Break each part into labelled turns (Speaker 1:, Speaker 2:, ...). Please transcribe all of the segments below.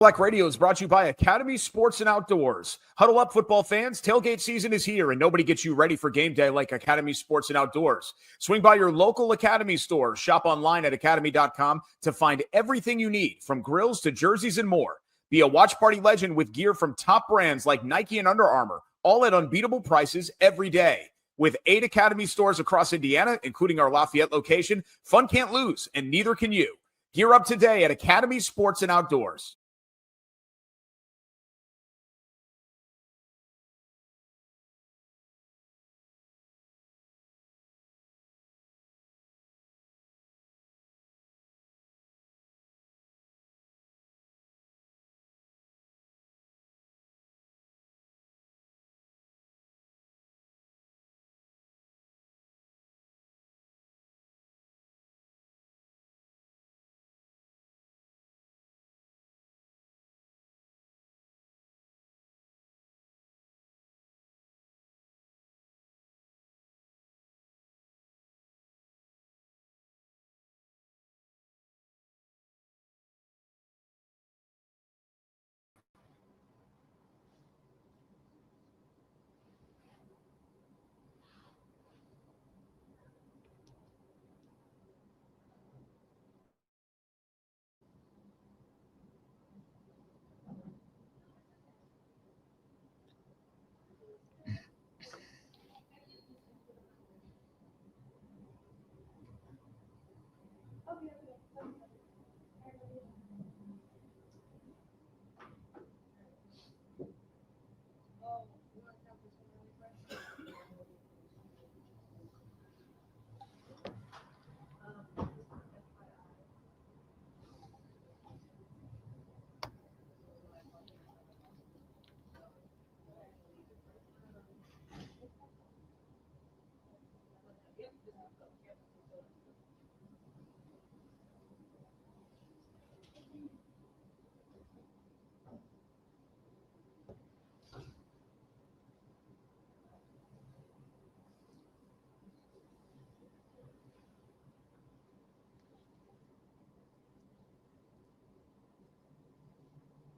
Speaker 1: Black Radio is brought to you by Academy Sports and Outdoors. Huddle up, football fans. Tailgate season is here, and nobody gets you ready for game day like Academy Sports and Outdoors. Swing by your local Academy store. Shop online at academy.com to find everything you need, from grills to jerseys and more. Be a watch party legend with gear from top brands like Nike and Under Armour, all at unbeatable prices every day. With 8 Academy stores across Indiana, including our Lafayette location, fun can't lose, and neither can you. Gear up today at Academy Sports and Outdoors.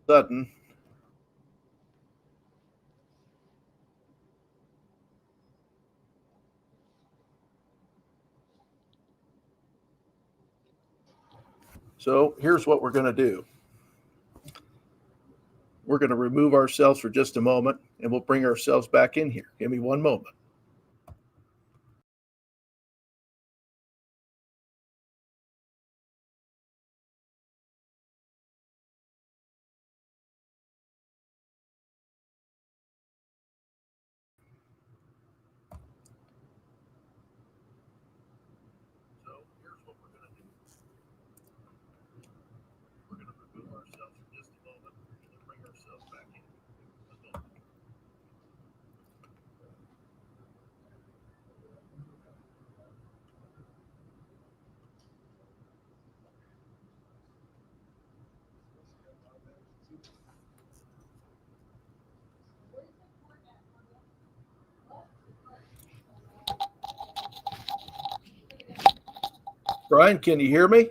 Speaker 2: Sudden. So here's what we're going to do. We're going to remove ourselves for just a moment, and we'll bring ourselves back in here. Give me one moment. Brian, can you hear me?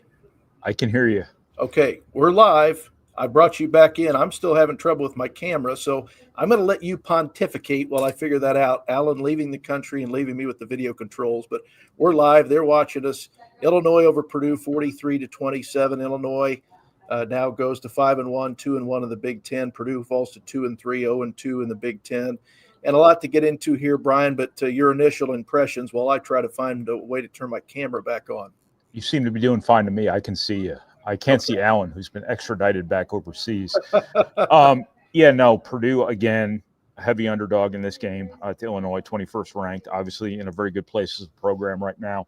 Speaker 3: I can hear you.
Speaker 2: Okay, we're live. I brought you back in. I'm still having trouble with my camera, so I'm going to let you pontificate while I figure that out. Alan leaving the country and leaving me with the video controls, but we're live. They're watching us. Illinois over Purdue, 43-27. Illinois now goes to 5-1, 2-1 in the Big Ten. Purdue falls to 2-3, 0-2 in the Big Ten. And a lot to get into here, Brian, but your initial impressions while I try to find a way to turn my camera back on.
Speaker 3: You seem to be doing fine to me. I can see you. I can't see Alan, who's been extradited back overseas. Purdue, again, a heavy underdog in this game to Illinois, 21st ranked, obviously in a very good place as a program right now.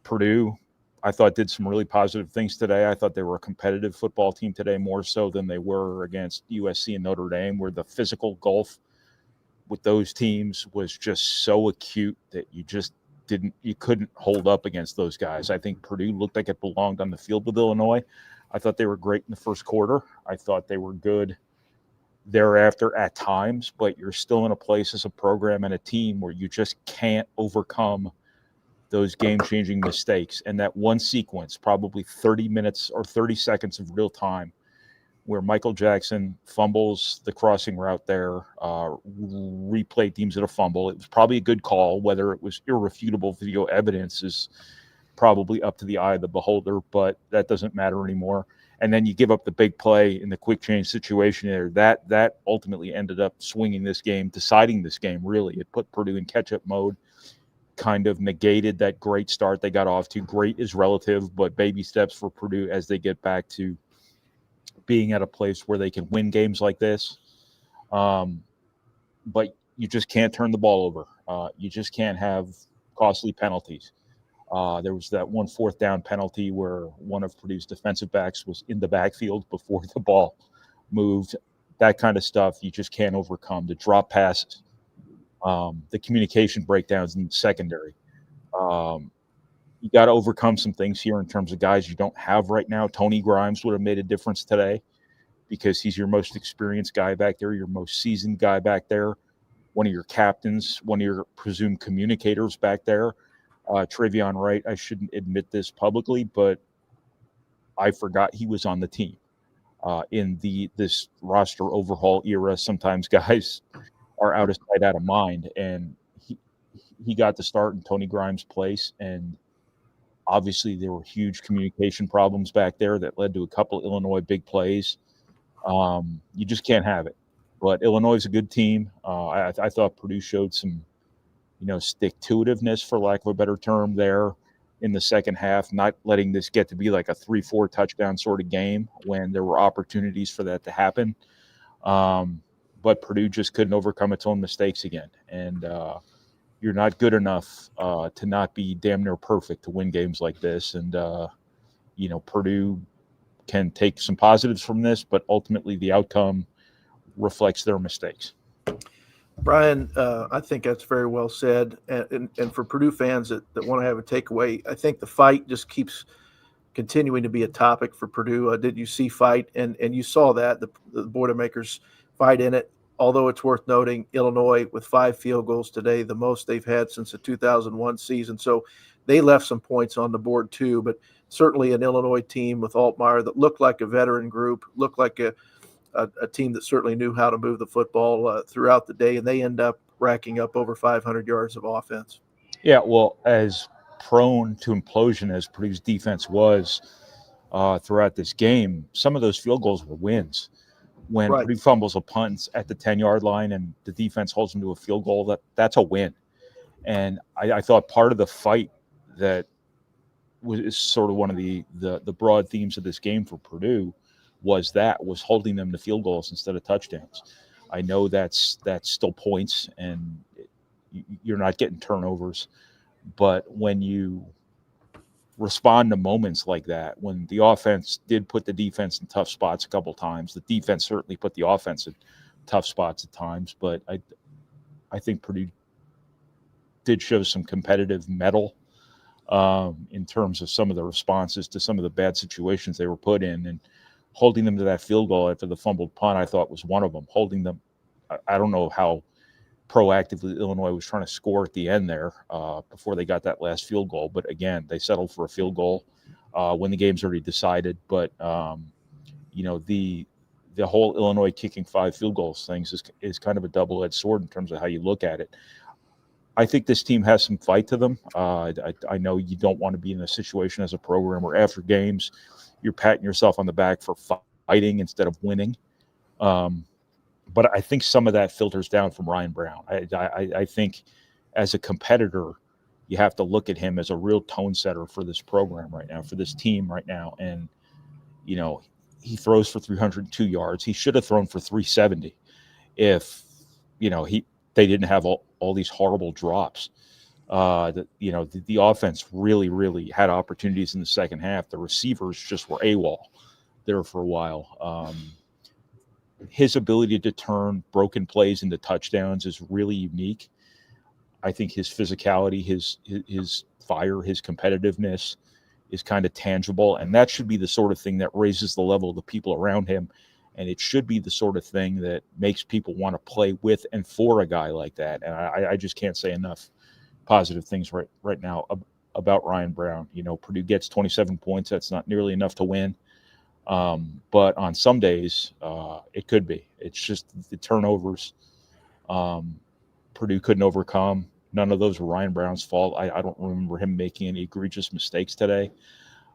Speaker 3: Purdue, I thought, did some really positive things today. I thought they were a competitive football team today, more so than they were against USC and Notre Dame, where the physical gulf with those teams was just so acute that you couldn't hold up against those guys. I think Purdue looked like it belonged on the field with Illinois. I thought they were great in the first quarter. I thought they were good thereafter at times, but you're still in a place as a program and a team where you just can't overcome those game-changing mistakes. And that one sequence, probably 30 minutes or 30 seconds of real time, where Michael Jackson fumbles the crossing route there. Replay deems it a fumble. It was probably a good call. Whether it was irrefutable video evidence is probably up to the eye of the beholder, but that doesn't matter anymore. And then you give up the big play in the quick change situation there. That ultimately ended up swinging this game, deciding this game, really. It put Purdue in catch-up mode, kind of negated that great start they got off to. Great is relative, but baby steps for Purdue as they get back to being at a place where they can win games like this. But you just can't turn the ball over. You just can't have costly penalties. There was that 1 4th down penalty where one of Purdue's defensive backs was in the backfield before the ball moved. That kind of stuff you just can't overcome. The drop passes, the communication breakdowns in the secondary. You got to overcome some things here in terms of guys you don't have right now. Tony Grimes would have made a difference today because he's your most experienced guy back there, your most seasoned guy back there, one of your captains, one of your presumed communicators back there. Travion Wright, I shouldn't admit this publicly, but I forgot he was on the team. In this roster overhaul era, sometimes guys are out of sight, out of mind, and he got to start in Tony Grimes' place, and obviously there were huge communication problems back there that led to a couple of Illinois big plays. You just can't have it. But Illinois is a good team. I thought Purdue showed some stick-to-itiveness, for lack of a better term, there in the second half, not letting this get to be like a 3-4 touchdown sort of game when there were opportunities for that to happen. But Purdue just couldn't overcome its own mistakes again. And you're not good enough to not be damn near perfect to win games like this. And, Purdue can take some positives from this, but ultimately the outcome reflects their mistakes.
Speaker 2: Brian, I think that's very well said. And for Purdue fans that want to have a takeaway, I think the fight just keeps continuing to be a topic for Purdue. Did you see fight? And you saw that, the Boilermakers fight in it. Although it's worth noting, Illinois with 5 field goals today, the most they've had since the 2001 season. So they left some points on the board too. But certainly an Illinois team with Altmaier that looked like a veteran group, looked like a team that certainly knew how to move the football throughout the day, and they end up racking up over 500 yards of offense.
Speaker 3: Yeah, well, as prone to implosion as Purdue's defense was throughout this game, some of those field goals were wins. When Purdue fumbles a punt at the 10-yard line and the defense holds them to a field goal, that's a win. And I thought part of the fight that was sort of one of the broad themes of this game for Purdue was holding them to field goals instead of touchdowns. I know that's still points and you're not getting turnovers, but when you respond to moments like that, when the offense did put the defense in tough spots a couple times, the defense certainly put the offense in tough spots at times, but I think Purdue did show some competitive mettle in terms of some of the responses to some of the bad situations they were put in, and holding them to that field goal after the fumbled punt, I thought was one of them. Holding them, I don't know how proactively Illinois was trying to score at the end there before they got that last field goal. But again, they settled for a field goal when the game's already decided. But, the whole Illinois kicking 5 field goals things is kind of a double-edged sword in terms of how you look at it. I think this team has some fight to them. I know you don't want to be in a situation as a program where after games you're patting yourself on the back for fighting instead of winning. But I think some of that filters down from Ryan Brown. I think as a competitor, you have to look at him as a real tone setter for this program right now, for this team right now. And, he throws for 302 yards. He should have thrown for 370 if, they didn't have all these horrible drops. The offense really, really had opportunities in the second half. The receivers just were AWOL there for a while. His ability to turn broken plays into touchdowns is really unique. I think his physicality, his fire, his competitiveness is kind of tangible, and that should be the sort of thing that raises the level of the people around him, and it should be the sort of thing that makes people want to play with and for a guy like that. And I just can't say enough positive things right now about Ryan Brown. Purdue gets 27 points. That's not nearly enough to win. But on some days, it could be. It's just the turnovers Purdue couldn't overcome. None of those were Ryan Brown's fault. I don't remember him making any egregious mistakes today.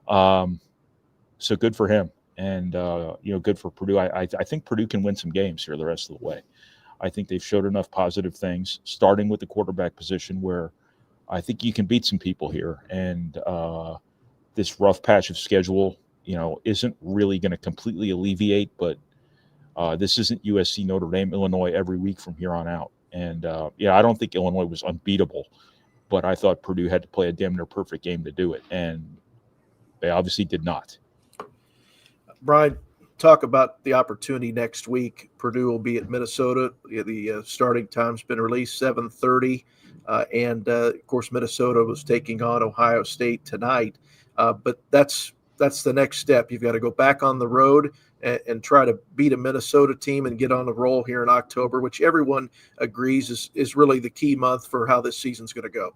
Speaker 3: So good for him. And, good for Purdue. I think Purdue can win some games here the rest of the way. I think they've showed enough positive things, starting with the quarterback position, where I think you can beat some people here. And this rough patch of schedule, isn't really going to completely alleviate, but this isn't USC, Notre Dame, Illinois every week from here on out. And, I don't think Illinois was unbeatable, but I thought Purdue had to play a damn near perfect game to do it. And they obviously did not.
Speaker 2: Brian, talk about the opportunity next week. Purdue will be at Minnesota. The starting time's been released, 7:30. And, of course, Minnesota was taking on Ohio State tonight. But that's the next step. You've got to go back on the road and try to beat a Minnesota team and get on a roll here in October, which everyone agrees is really the key month for how this season's going to go.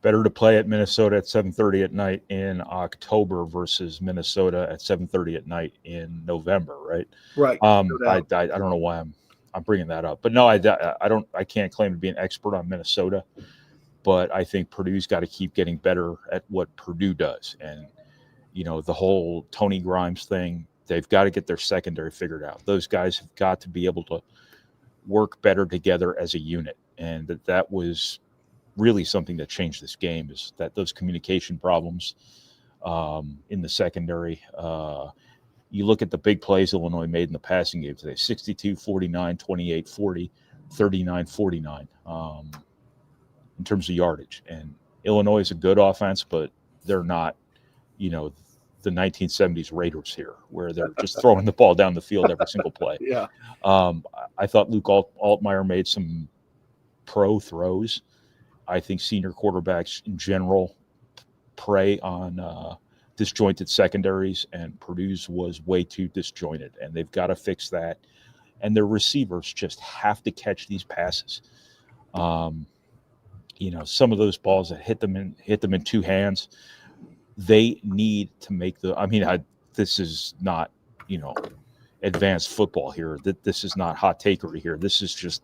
Speaker 3: Better to play at Minnesota at 7:30 at night in October versus Minnesota at 7:30 at night in November, right?
Speaker 2: Right.
Speaker 3: I don't know why I'm bringing that up, but no, I can't claim to be an expert on Minnesota, but I think Purdue's got to keep getting better at what Purdue does, and the whole Tony Grimes thing. They've got to get their secondary figured out. Those guys have got to be able to work better together as a unit, and that was really something that changed this game, is that those communication problems in the secondary. You look at the big plays Illinois made in the passing game today: 62-49, 28-40, 39-49 in terms of yardage. And Illinois is a good offense, but they're not, the 1970s Raiders here, where they're just throwing the ball down the field every single play.
Speaker 2: Yeah.
Speaker 3: I thought Luke Altmaier made some pro throws. I think senior quarterbacks in general prey on disjointed secondaries, and Purdue's was way too disjointed, and they've got to fix that. And their receivers just have to catch these passes. Some of those balls that hit them in two hands, they need to make this is not, advanced football here. This is not hot takery here. This is just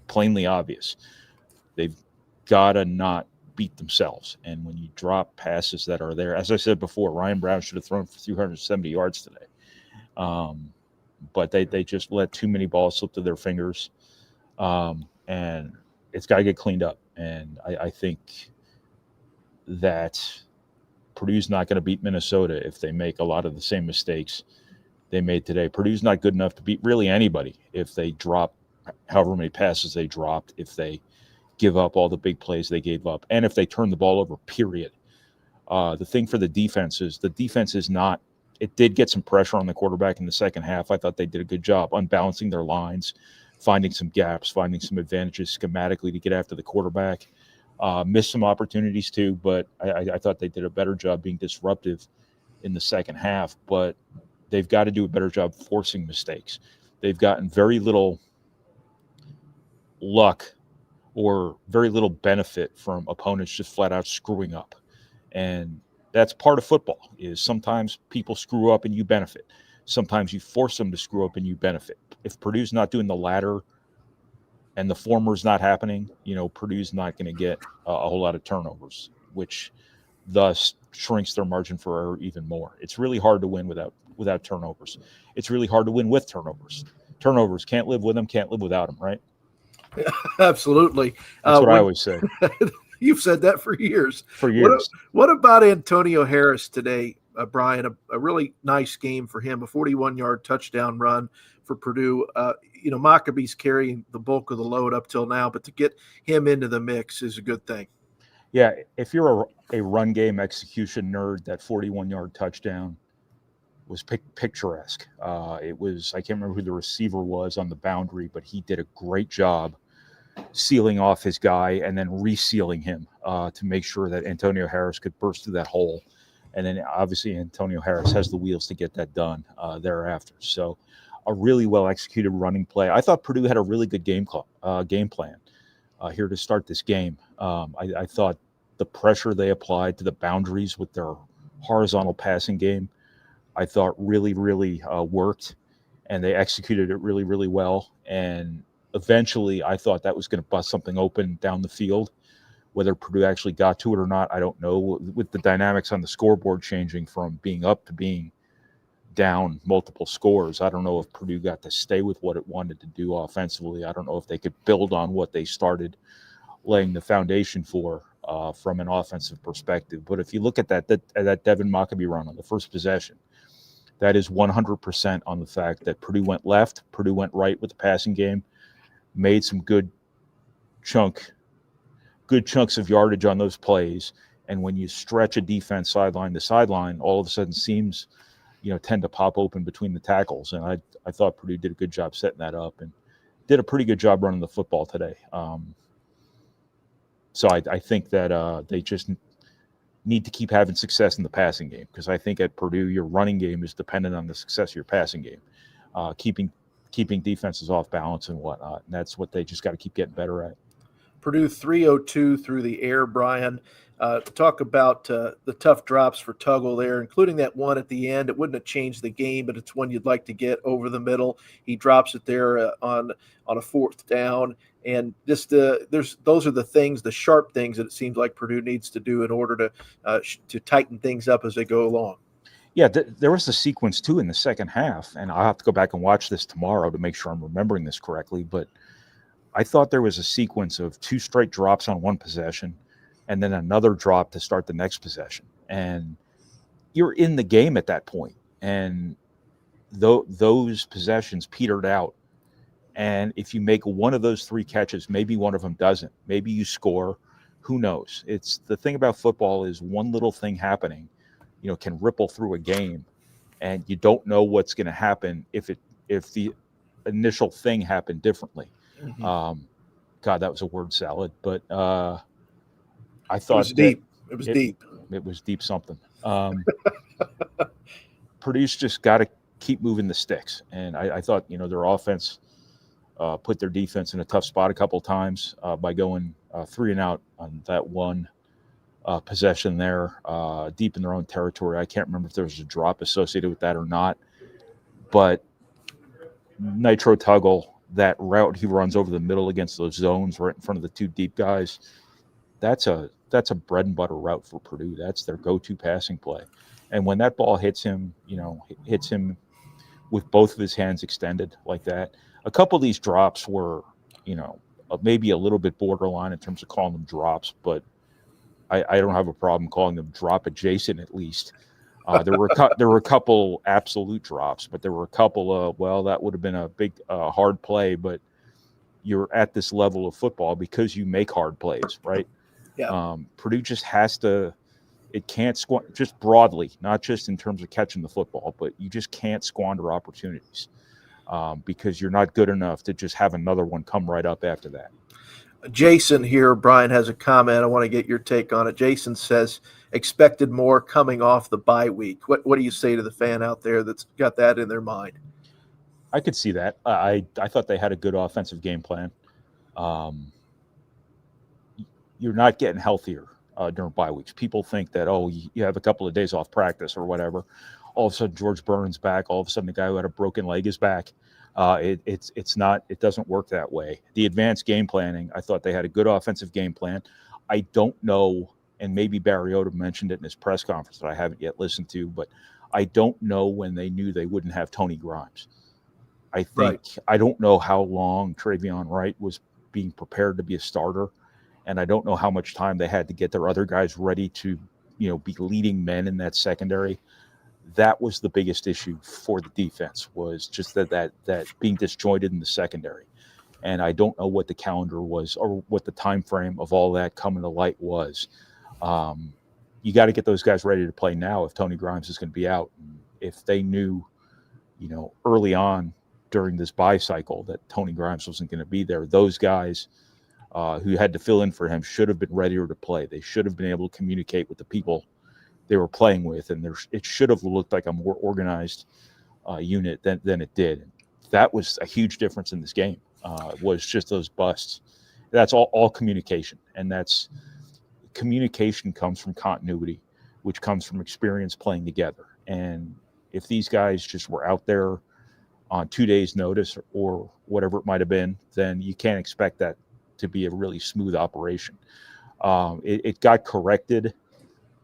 Speaker 3: plainly obvious. They've got to not beat themselves. And when you drop passes that are there, as I said before, Ryan Brown should have thrown for 370 yards today. But they just let too many balls slip through their fingers. And it's got to get cleaned up. And I think that Purdue's not going to beat Minnesota if they make a lot of the same mistakes they made today. Purdue's not good enough to beat really anybody if they drop however many passes they dropped, if they give up all the big plays they gave up, and if they turn the ball over, period. The thing for the defense is not – it did get some pressure on the quarterback in the second half. I thought they did a good job unbalancing their lines, finding some gaps, finding some advantages schematically to get after the quarterback. Missed some opportunities too, but I thought they did a better job being disruptive in the second half. But they've got to do a better job forcing mistakes. They've gotten very little luck or very little benefit from opponents just flat out screwing up. And that's part of football, is sometimes people screw up and you benefit. Sometimes you force them to screw up and you benefit. If Purdue's not doing the latter and the former's not happening, Purdue's not going to get a whole lot of turnovers, which thus shrinks their margin for error even more. It's really hard to win without turnovers. It's really hard to win with turnovers. Turnovers, can't live with them, can't live without them, right?
Speaker 2: Absolutely.
Speaker 3: That's what I always say.
Speaker 2: You've said that for years.
Speaker 3: For years.
Speaker 2: What about Antonio Harris today, Brian? A really nice game for him, a 41-yard touchdown run for Purdue. Maccabee's carrying the bulk of the load up till now, but to get him into the mix is a good thing.
Speaker 3: Yeah, if you're a run game execution nerd, that 41-yard touchdown was picturesque. It was, I can't remember who the receiver was on the boundary, but he did a great job sealing off his guy and then resealing him to make sure that Antonio Harris could burst through that hole. And then obviously Antonio Harris has the wheels to get that done thereafter. So a really well-executed running play. I thought Purdue had a really good game plan here to start this game. I thought the pressure they applied to the boundaries with their horizontal passing game I thought really, really worked, and they executed it really, really well. And eventually, I thought that was going to bust something open down the field. Whether Purdue actually got to it or not, I don't know. With the dynamics on the scoreboard changing from being up to being down multiple scores, I don't know if Purdue got to stay with what it wanted to do offensively. I don't know if they could build on what they started laying the foundation for from an offensive perspective. But if you look at that Devin Mockabee run on the first possession, that is 100% on the fact that Purdue went left, Purdue went right with the passing game, made some good chunks of yardage on those plays. And when you stretch a defense sideline to sideline, all of a sudden seams, tend to pop open between the tackles. And I thought Purdue did a good job setting that up and did a pretty good job running the football today. So I think that they just need to keep having success in the passing game, because I think at Purdue, your running game is dependent on the success of your passing game, keeping defenses off balance and whatnot. And that's what they just got to keep getting better at.
Speaker 2: Purdue 302 through the air, Brian. Talk about the tough drops for Tuggle there, including that one at the end. It wouldn't have changed the game, but it's one you'd like to get over the middle. He drops it there on a fourth down. And just those are the things, the sharp things that it seems like Purdue needs to do in order to tighten things up as they go along.
Speaker 3: Yeah, there was a sequence too in the second half, and I'll have to go back and watch this tomorrow to make sure I'm remembering this correctly. But I thought there was a sequence of 2 straight drops on one possession and then another drop to start the next possession. And you're in the game at that point. And those possessions petered out. And if you make one of those 3 catches, maybe one of them doesn't. Maybe you score. Who knows? It's the thing about football is one little thing happening, can ripple through a game, and you don't know what's going to happen if the initial thing happened differently. Mm-hmm. God, that was a word salad, but I thought
Speaker 2: it was deep. It was deep.
Speaker 3: It was deep something. Purdue's just got to keep moving the sticks, and I thought their offense put their defense in a tough spot a couple times by going 3 and out on that one possession there, deep in their own territory. I can't remember if there was a drop associated with that or not, but Nitro Tuggle, that route he runs over the middle against those zones right in front of the 2 deep guys, that's a bread and butter route for Purdue. That's their go-to passing play. And when that ball hits him, hits him with both of his hands extended like that. A couple of these drops were, maybe a little bit borderline in terms of calling them drops, but I don't have a problem calling them drop adjacent at least. There were a couple absolute drops, but there were a couple of, that would have been a big hard play, but you're at this level of football because you make hard plays, right?
Speaker 2: Yeah.
Speaker 3: Purdue just has to. It can't just broadly, not just in terms of catching the football, but you just can't squander opportunities because you're not good enough to just have another one come right up after that.
Speaker 2: Jason here, Brian, has a comment. I want to get your take on it. Jason says, expected more coming off the bye week. What do you say to the fan out there that's got that in their mind?
Speaker 3: I could see that. I thought they had a good offensive game plan. You're not getting healthier during bye weeks. People think that, you have a couple of days off practice or whatever. All of a sudden, George Burns back. All of a sudden, the guy who had a broken leg is back. It's not. It doesn't work that way. The advanced game planning, I thought they had a good offensive game plan. I don't know, and maybe Barriota mentioned it in his press conference that I haven't yet listened to, but I don't know when they knew they wouldn't have Tony Grimes. I think right. I don't know how long Travion Wright was being prepared to be a starter, and I don't know how much time they had to get their other guys ready to, be leading men in that secondary. That was the biggest issue for the defense, was just that being disjointed in the secondary. And I don't know what the calendar was or what the time frame of all that coming to light was. You got to get those guys ready to play now if Tony Grimes is going to be out. If they knew, early on during this bye cycle that Tony Grimes wasn't going to be there, those guys who had to fill in for him should have been readier to play. They should have been able to communicate with the people they were playing with, and it should have looked like a more organized unit than it did. That was a huge difference in this game. Was just those busts. That's all communication, and that's communication comes from continuity, which comes from experience playing together. And If these guys just were out there on 2 days' notice or whatever it might have been, then you can't expect that to be a really smooth operation. It got corrected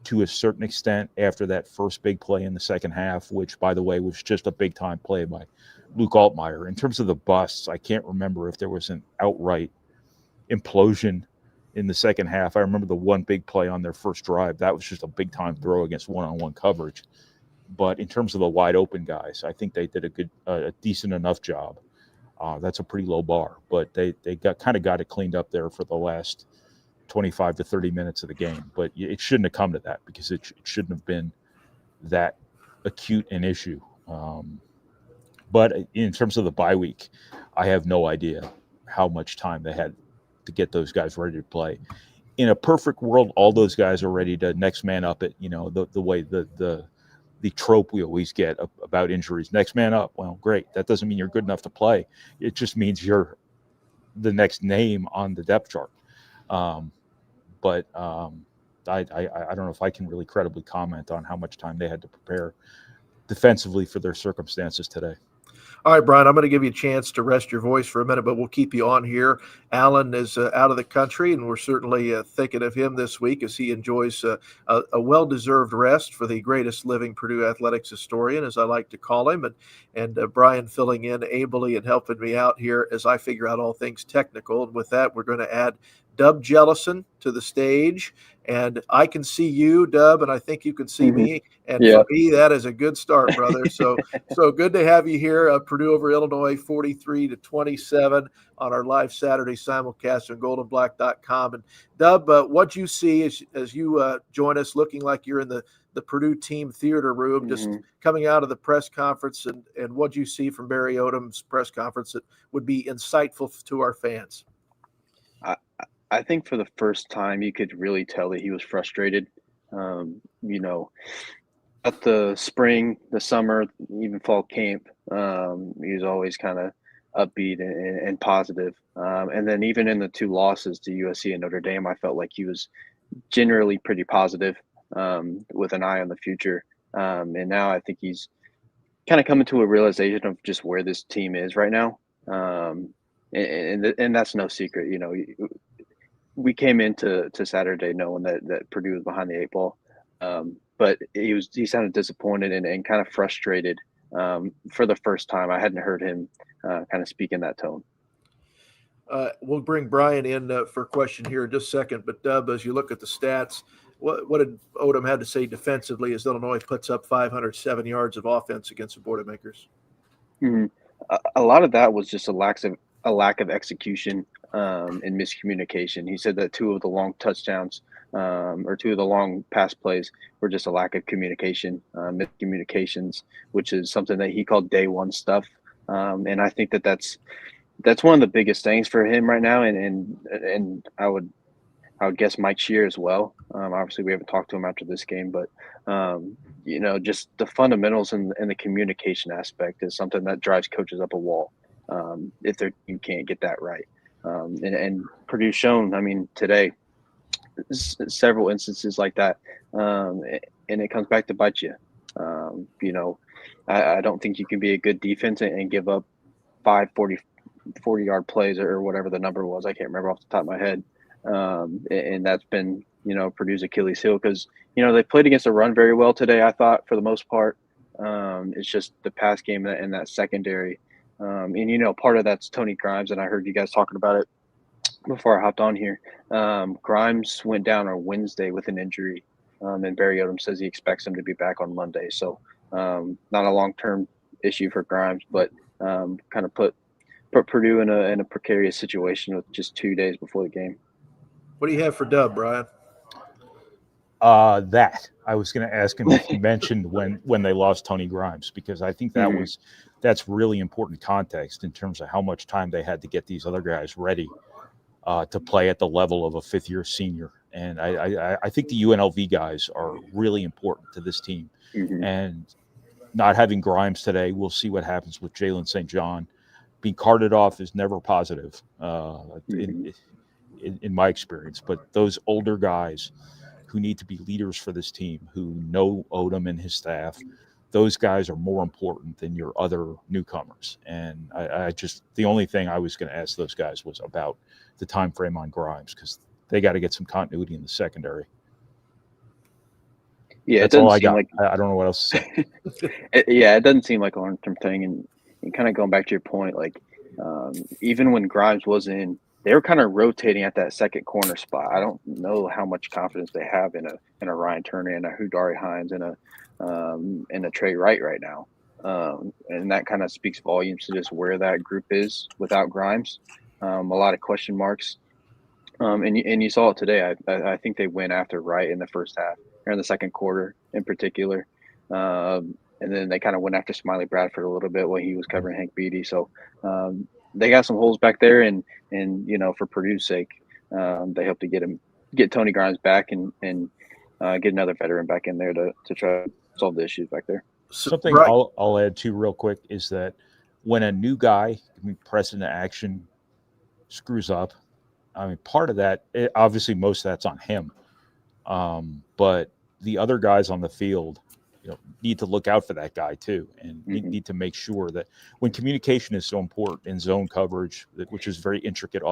Speaker 3: to a certain extent after that first big play in the second half, which, by the way, was just a big-time play by Luke Altmaier. In terms of the busts, I can't remember if there was an outright implosion in the second half. I remember the one big play on their first drive. That was just a big-time throw against one-on-one coverage. But in terms of the wide-open guys, I think they did a decent enough job. That's a pretty low bar, but they got it cleaned up there for the last 25 to 30 minutes of the game. But it shouldn't have come to that, because it shouldn't have been that acute an issue. But in terms of the bye week, I have no idea how much time they had to get those guys ready to play. In a perfect world, all those guys are ready to next man up it. The way the trope we always get about injuries, next man up. Well, great. That doesn't mean you're good enough to play. It just means you're the next name on the depth chart. But I don't know if I can really credibly comment on how much time they had to prepare defensively for their circumstances today.
Speaker 2: All right, Brian, I'm going to give you a chance to rest your voice for a minute, but we'll keep you on here. Alan is out of the country, and we're certainly thinking of him this week as he enjoys a well-deserved rest for the greatest living Purdue athletics historian, as I like to call him, and Brian filling in ably and helping me out here as I figure out all things technical. And with that, we're going to add Dub Jellison to the stage, and I can see you, Dub, and I think you can see me. And for me, that is a good start, brother. So good to have you here. Purdue over Illinois, 43-27 on our live Saturday simulcast on goldenblack.com. And Dub, what you see as you join us, looking like you're in the Purdue team theater room, just coming out of the press conference, and what you see from Barry Odom's press conference that would be insightful to our fans.
Speaker 4: I think for the first time, you could really tell that he was frustrated. At the spring, the summer, even fall camp, he was always kind of upbeat and positive. And then even in the two losses to USC and Notre Dame, I felt like he was generally pretty positive, with an eye on the future. And now I think he's kind of coming to a realization of just where this team is right now. And that's no secret. We came into Saturday knowing that Purdue was behind the eight ball, but he sounded disappointed and kind of frustrated for the first time. I hadn't heard him kind of speak in that tone.
Speaker 2: We'll bring Brian in for a question here in just a second. But Dub, as you look at the stats, what did Odom have to say defensively as Illinois puts up 507 yards of offense against the Boilermakers?
Speaker 4: A lot of that was just a lack of execution and miscommunication. He said that two of the long touchdowns or two of the long pass plays were just a lack of communication, miscommunications, which is something that he called day one stuff. And I think that's one of the biggest things for him right now. And I would guess Mike Shear as well. Obviously, we haven't talked to him after this game, but just the fundamentals and the communication aspect is something that drives coaches up a wall if their team can't get that right. And Purdue's shown, today, several instances like that, and it comes back to bite you. I don't think you can be a good defense and give up 40-yard plays or whatever the number was. I can't remember off the top of my head. And that's been, Purdue's Achilles heel because, they played against the run very well today, I thought, for the most part. It's just the pass game and that secondary. And part of that's Tony Grimes, and I heard you guys talking about it before I hopped on here. Grimes went down on Wednesday with an injury, and Barry Odom says he expects him to be back on Monday. So not a long-term issue for Grimes, but kind of put Purdue in a precarious situation with just 2 days before the game.
Speaker 2: What do you have for Dub, Brian?
Speaker 3: That I was going to ask him if he mentioned when they lost Tony Grimes, because I think that's really important context in terms of how much time they had to get these other guys ready to play at the level of a fifth-year senior. And I think the UNLV guys are really important to this team. And not having Grimes today, we'll see what happens with Jalen St. John. Being carted off is never positive in my experience. But those older guys who need to be leaders for this team, who know Odom and his staff, those guys are more important than your other newcomers. And I just, the only thing I was going to ask those guys was about the time frame on Grimes, because they got to get some continuity in the secondary.
Speaker 4: Yeah,
Speaker 3: That's all I got. I don't know what else to say.
Speaker 4: It doesn't seem like a long-term thing. And kind of going back to your point, like even when Grimes was in, they were kind of rotating at that second corner spot. I don't know how much confidence they have in a Ryan Turner and a Hudari Hines and a Trey Wright right now. And that kind of speaks volumes to just where that group is without Grimes. A lot of question marks. And you saw it today. I think they went after Wright in the first half, or in the second quarter in particular. And then they kind of went after Smiley Bradford a little bit while he was covering Hank Beatty. So they got some holes back there, and for Purdue's sake, they hope to get Tony Grimes back and get another veteran back in there to try to solve the issues back there.
Speaker 3: Something right. I'll add to real quick is that when a new guy pressed into action screws up, I mean, part of that, obviously most of that's on him, but the other guys on the field, need to look out for that guy too, and need to make sure that when communication is so important in zone coverage, which is very intricate,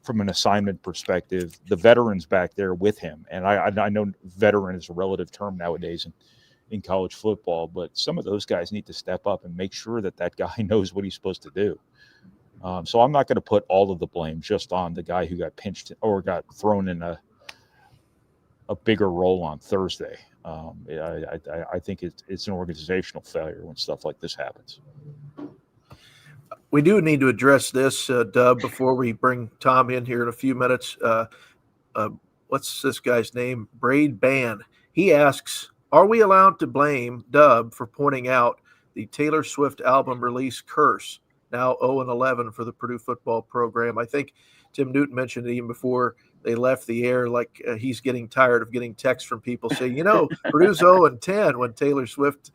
Speaker 3: from an assignment perspective, the veterans back there with him, and I know veteran is a relative term nowadays in college football, but some of those guys need to step up and make sure that guy knows what he's supposed to do. So I'm not going to put all of the blame just on the guy who got pinched or got thrown in a bigger role on Thursday. I think it's an organizational failure when stuff like this happens.
Speaker 2: We do need to address this, Dub, before we bring Tom in here in a few minutes. What's this guy's name? Braid Ban. He asks, are we allowed to blame Dub for pointing out the Taylor Swift album release curse, now 0-11 for the Purdue football program? I think Tim Newton mentioned it even before they left the air, like he's getting tired of getting texts from people saying, Purdue's 0-10 when Taylor Swift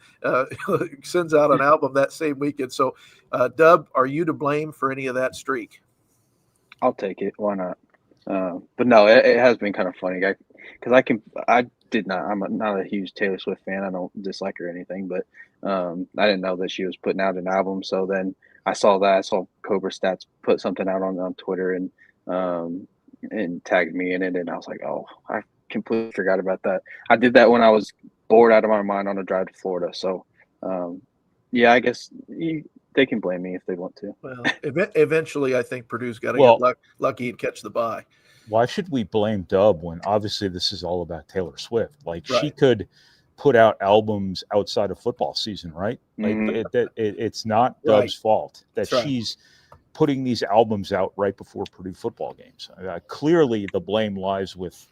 Speaker 2: sends out an album that same weekend. So, Dub, are you to blame for any of that streak?
Speaker 4: I'll take it. Why not? But no, it has been kind of funny, because I'm not a huge Taylor Swift fan. I don't dislike her or anything, but I didn't know that she was putting out an album. So then I saw Cobra Stats put something out on Twitter and tagged me in it, and I was like, oh, I completely forgot about that. I did that when I was bored out of my mind on a drive to Florida. So, I guess they can blame me if they want to.
Speaker 2: Well, eventually, I think Purdue's got to get lucky and catch the bye.
Speaker 3: Why should we blame Dub when obviously this is all about Taylor Swift? Like,
Speaker 2: right.
Speaker 3: She could put out albums outside of football season, right? Like it's not Dub's fault that she's putting these albums out right before Purdue football games. Clearly, the blame lies with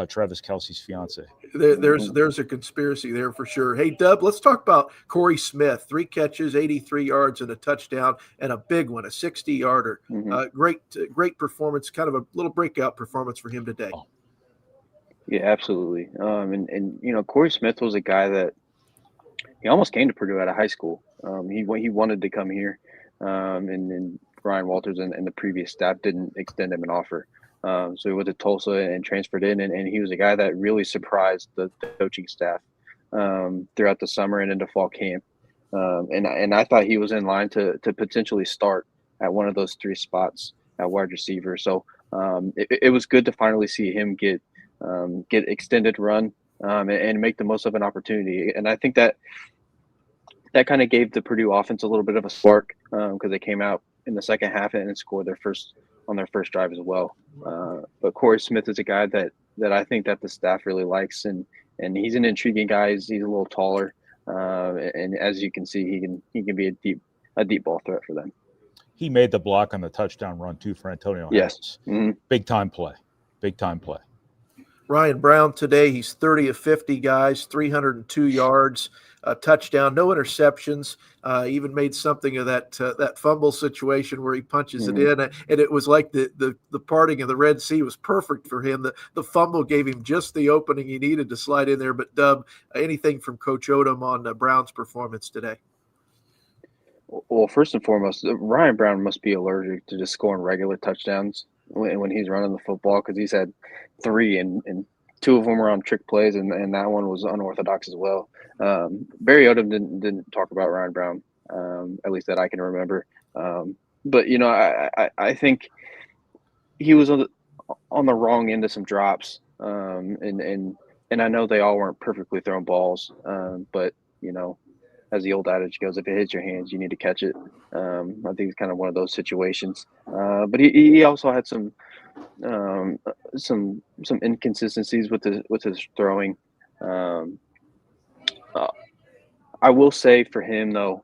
Speaker 3: Travis Kelce's fiance.
Speaker 2: There's a conspiracy there for sure. Hey, Dub, let's talk about Corey Smith. 3 catches, 83 yards, and a touchdown, and a big one, a 60-yarder. Great performance, kind of a little breakout performance for him today.
Speaker 4: Oh. Yeah, absolutely. And Corey Smith was a guy that he almost came to Purdue out of high school. He wanted to come here, and Ryan Walters and the previous staff didn't extend him an offer. So he went to Tulsa and transferred in, and he was a guy that really surprised the coaching staff throughout the summer and into fall camp. And I thought he was in line to potentially start at one of those 3 spots at wide receiver. So it was good to finally see him get extended run and make the most of an opportunity. And I think that kind of gave the Purdue offense a little bit of a spark because they came out in the second half and scored their first drive as well. But Corey Smith is a guy that I think that the staff really likes, and he's an intriguing guy. He's a little taller, and as you can see, he can be a deep ball threat for them.
Speaker 3: He made the block on the touchdown run too for Antonio.
Speaker 4: Yes,
Speaker 3: big time play.
Speaker 2: Ryan Brown today, he's 30 of 50 guys, 302 yards, a touchdown, no interceptions. Even made something of that fumble situation where he punches it in, and it was like the parting of the Red Sea was perfect for him. The fumble gave him just the opening he needed to slide in there. But Dub, anything from Coach Odom on Brown's performance today?
Speaker 4: Well, first and foremost, Ryan Brown must be allergic to just scoring regular touchdowns when he's running the football, because he's had 3 and 2 of them were on trick plays, and that one was unorthodox as well. Barry Odom didn't talk about Ryan Brown, at least that I can remember. But I think he was on the wrong end of some drops, and I know they all weren't perfectly thrown balls, but as the old adage goes, if it hits your hands, you need to catch it. I think it's kind of one of those situations. But he also had some inconsistencies with his throwing. I will say for him though,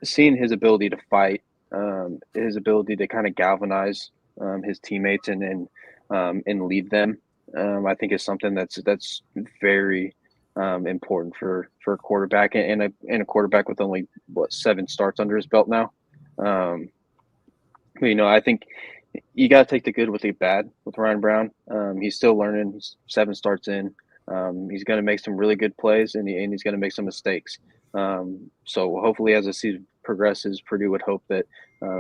Speaker 4: seeing his ability to fight, his ability to kind of galvanize his teammates and lead them, I think is something that's very important for a quarterback and a quarterback with only 7 starts under his belt now. I think you got to take the good with the bad with Ryan Brown. He's still learning. He's 7 starts in. He's going to make some really good plays and he's going to make some mistakes. So hopefully as the season progresses, Purdue would hope that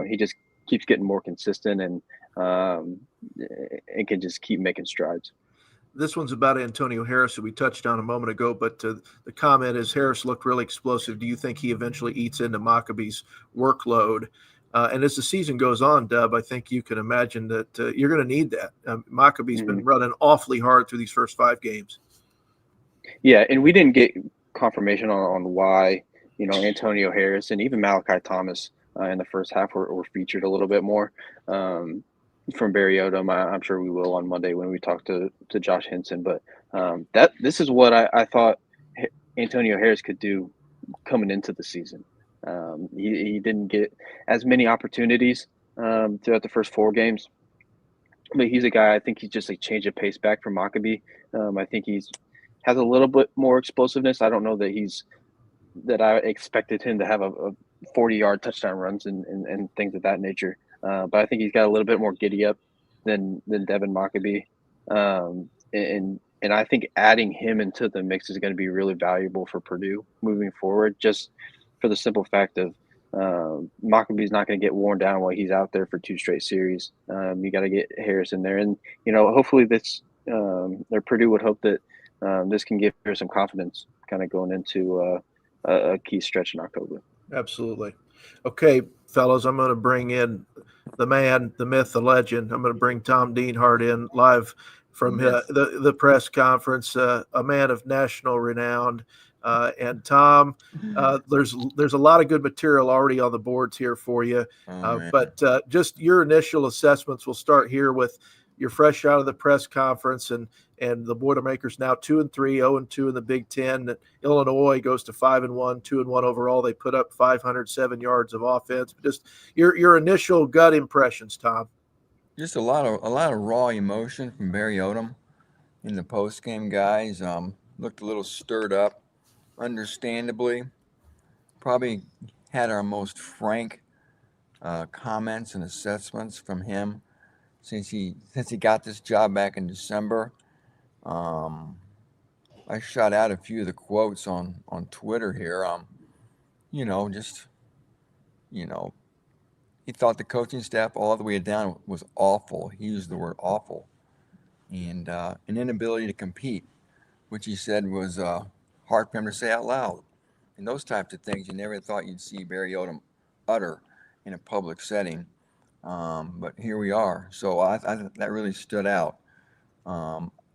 Speaker 4: he just keeps getting more consistent and can just keep making strides.
Speaker 2: This one's about Antonio Harris, who we touched on a moment ago, but the comment is Harris looked really explosive. Do you think he eventually eats into Maccabee's workload? And as the season goes on, Dub, I think you can imagine that you're going to need that. Maccabee's been running awfully hard through these first 5 games.
Speaker 4: Yeah, and we didn't get confirmation on why, Antonio Harris and even Malachi Thomas in the first half were featured a little bit more. From Barry Odom, I'm sure we will on Monday when we talk to Josh Henson. But this is what I thought Antonio Harris could do coming into the season. He didn't get as many opportunities throughout the first 4 games, but he's a guy. I think he's just a change of pace back from Maccabee. I think has a little bit more explosiveness. I don't know that I expected him to have a 40-yard touchdown runs and things of that nature. But I think he's got a little bit more giddy up than Devin Maccabee. And I think adding him into the mix is going to be really valuable for Purdue moving forward, just for the simple fact of Maccabee's not going to get worn down while he's out there for 2 straight series. You got to get Harris in there. And, hopefully Purdue would hope that this can give her some confidence kind of going into a key stretch in October.
Speaker 2: Absolutely. Okay, fellas, I'm going to bring in the man, the myth, the legend. I'm going to bring Tom Dienhart in live from the press conference, a man of national renown. And Tom, there's a lot of good material already on the boards here for you. But just your initial assessments, we'll start here with you're fresh out of the press conference and the Boilermakers now 2-3, 0-2 in the Big Ten. Illinois goes to 5-1, 2-1 overall. They put up 507 yards of offense. Just your initial gut impressions, Tom.
Speaker 5: Just a lot of raw emotion from Barry Odom in the postgame, guys. Looked a little stirred up, understandably. Probably had our most frank comments and assessments from him since he got this job back in December. I shot out a few of the quotes on Twitter here. He thought the coaching staff all the way down was awful. He used the word awful. And an inability to compete, which he said was hard for him to say out loud. And those types of things you never thought you'd see Barry Odom utter in a public setting. But here we are. So I that really stood out.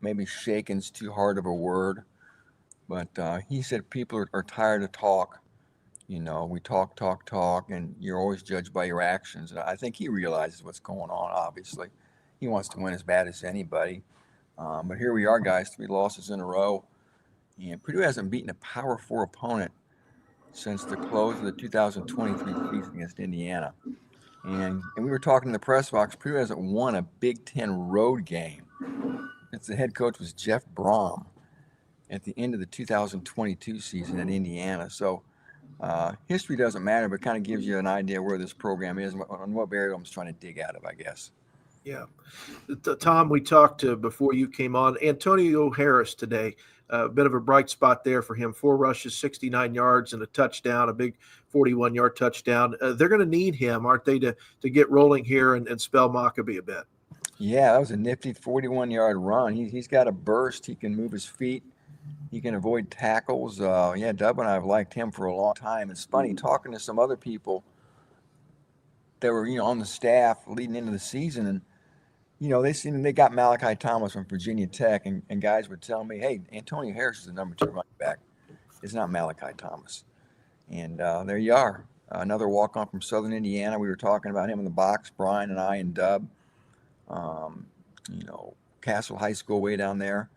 Speaker 5: Maybe shaken's too hard of a word. But he said people are tired of talk. We talk, and you're always judged by your actions. And I think he realizes what's going on, obviously. He wants to win as bad as anybody. But here we are, guys, 3 losses in a row. And Purdue hasn't beaten a Power 4 opponent since the close of the 2023 season against Indiana. And we were talking in the press box, Purdue hasn't won a Big Ten road game since the head coach was Jeff Brom at the end of the 2022 season at Indiana. So history doesn't matter, but kind of gives you an idea where this program is and what Barry Odom's trying to dig out of, I guess.
Speaker 2: Yeah. Tom, we talked before you came on. Antonio Harris today, a bit of a bright spot there for him. 4 rushes, 69 yards, and a touchdown, a big 41-yard touchdown. They're going to need him, aren't they, to get rolling here and spell Maccabee a bit?
Speaker 5: Yeah, that was a nifty 41-yard run. He's got a burst. He can move his feet. He can avoid tackles. Yeah, Dub and I have liked him for a long time. It's funny talking to some other people that were, on the staff leading into the season, and they got Malachi Thomas from Virginia Tech, and guys would tell me, "Hey, Antonio Harris is the number 2 running back. It's not Malachi Thomas." And there you are, another walk-on from Southern Indiana. We were talking about him in the box, Brian and I and Dub. Um, Castle High School way down there.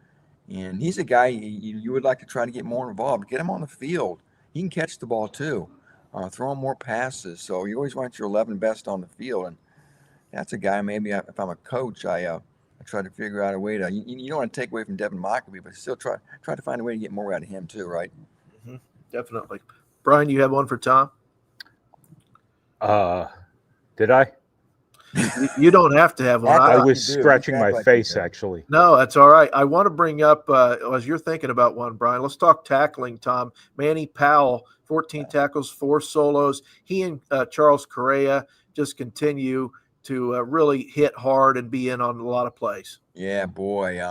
Speaker 5: And he's a guy you would like to try to get more involved, get him on the field. He can catch the ball too, throw him more passes. So you always want your 11 best on the field. And that's a guy, maybe if I'm a coach, I try to figure out a way to, you don't want to take away from Devin Mockleby, but still try to find a way to get more out of him too, right?
Speaker 2: Mm-hmm. Definitely. Brian, you have one for Tom?
Speaker 3: Did I?
Speaker 2: You don't have to have one.
Speaker 3: I was scratching my face, actually.
Speaker 2: No, that's all right. I want to bring up, as you're thinking about one, Brian, let's talk tackling, Tom. Manny Powell, 14 tackles, 4 solos. He and Charles Correa just continue to really hit hard and be in on a lot of plays.
Speaker 5: Yeah, boy.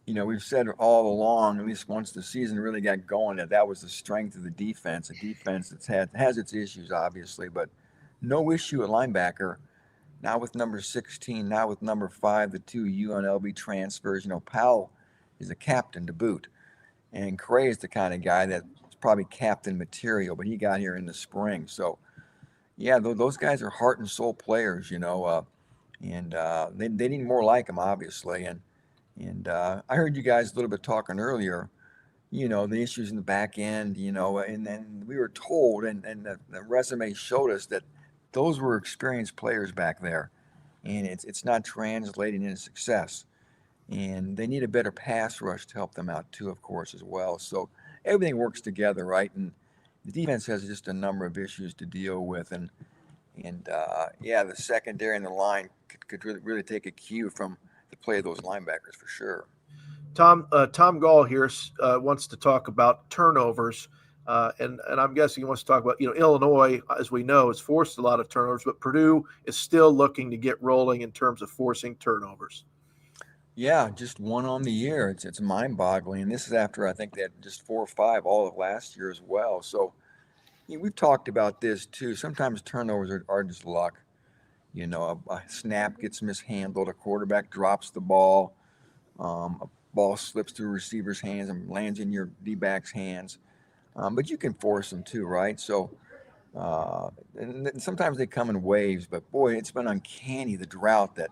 Speaker 5: We've said all along, at least once the season really got going, that was the strength of the defense. A defense that's has its issues, obviously, but no issue at linebacker. Now with number 16, now with number 5, the 2 UNLV transfers. Powell is a captain to boot. And Correa is the kind of guy that's probably captain material, but he got here in the spring. So, yeah, those guys are heart and soul players, and they need more like him, obviously. And I heard you guys a little bit talking earlier, the issues in the back end, and then we were told, and the resume showed us that those were experienced players back there, and it's not translating into success. And they need a better pass rush to help them out too, of course, as well. So everything works together, right? And the defense has just a number of issues to deal with, and the secondary and the line could really take a cue from the play of those linebackers for sure.
Speaker 2: Tom Gall here wants to talk about turnovers. And I'm guessing he wants to talk about, Illinois, as we know, has forced a lot of turnovers, but Purdue is still looking to get rolling in terms of forcing turnovers.
Speaker 5: Yeah, just 1 on the year. It's mind-boggling. And this is after I think they had just 4 or 5 all of last year as well. So we've talked about this too. Sometimes turnovers are just luck. A snap gets mishandled, a quarterback drops the ball, a ball slips through a receiver's hands and lands in your D-back's hands. But you can force them too, right? So, and sometimes they come in waves, but boy, it's been uncanny, the drought that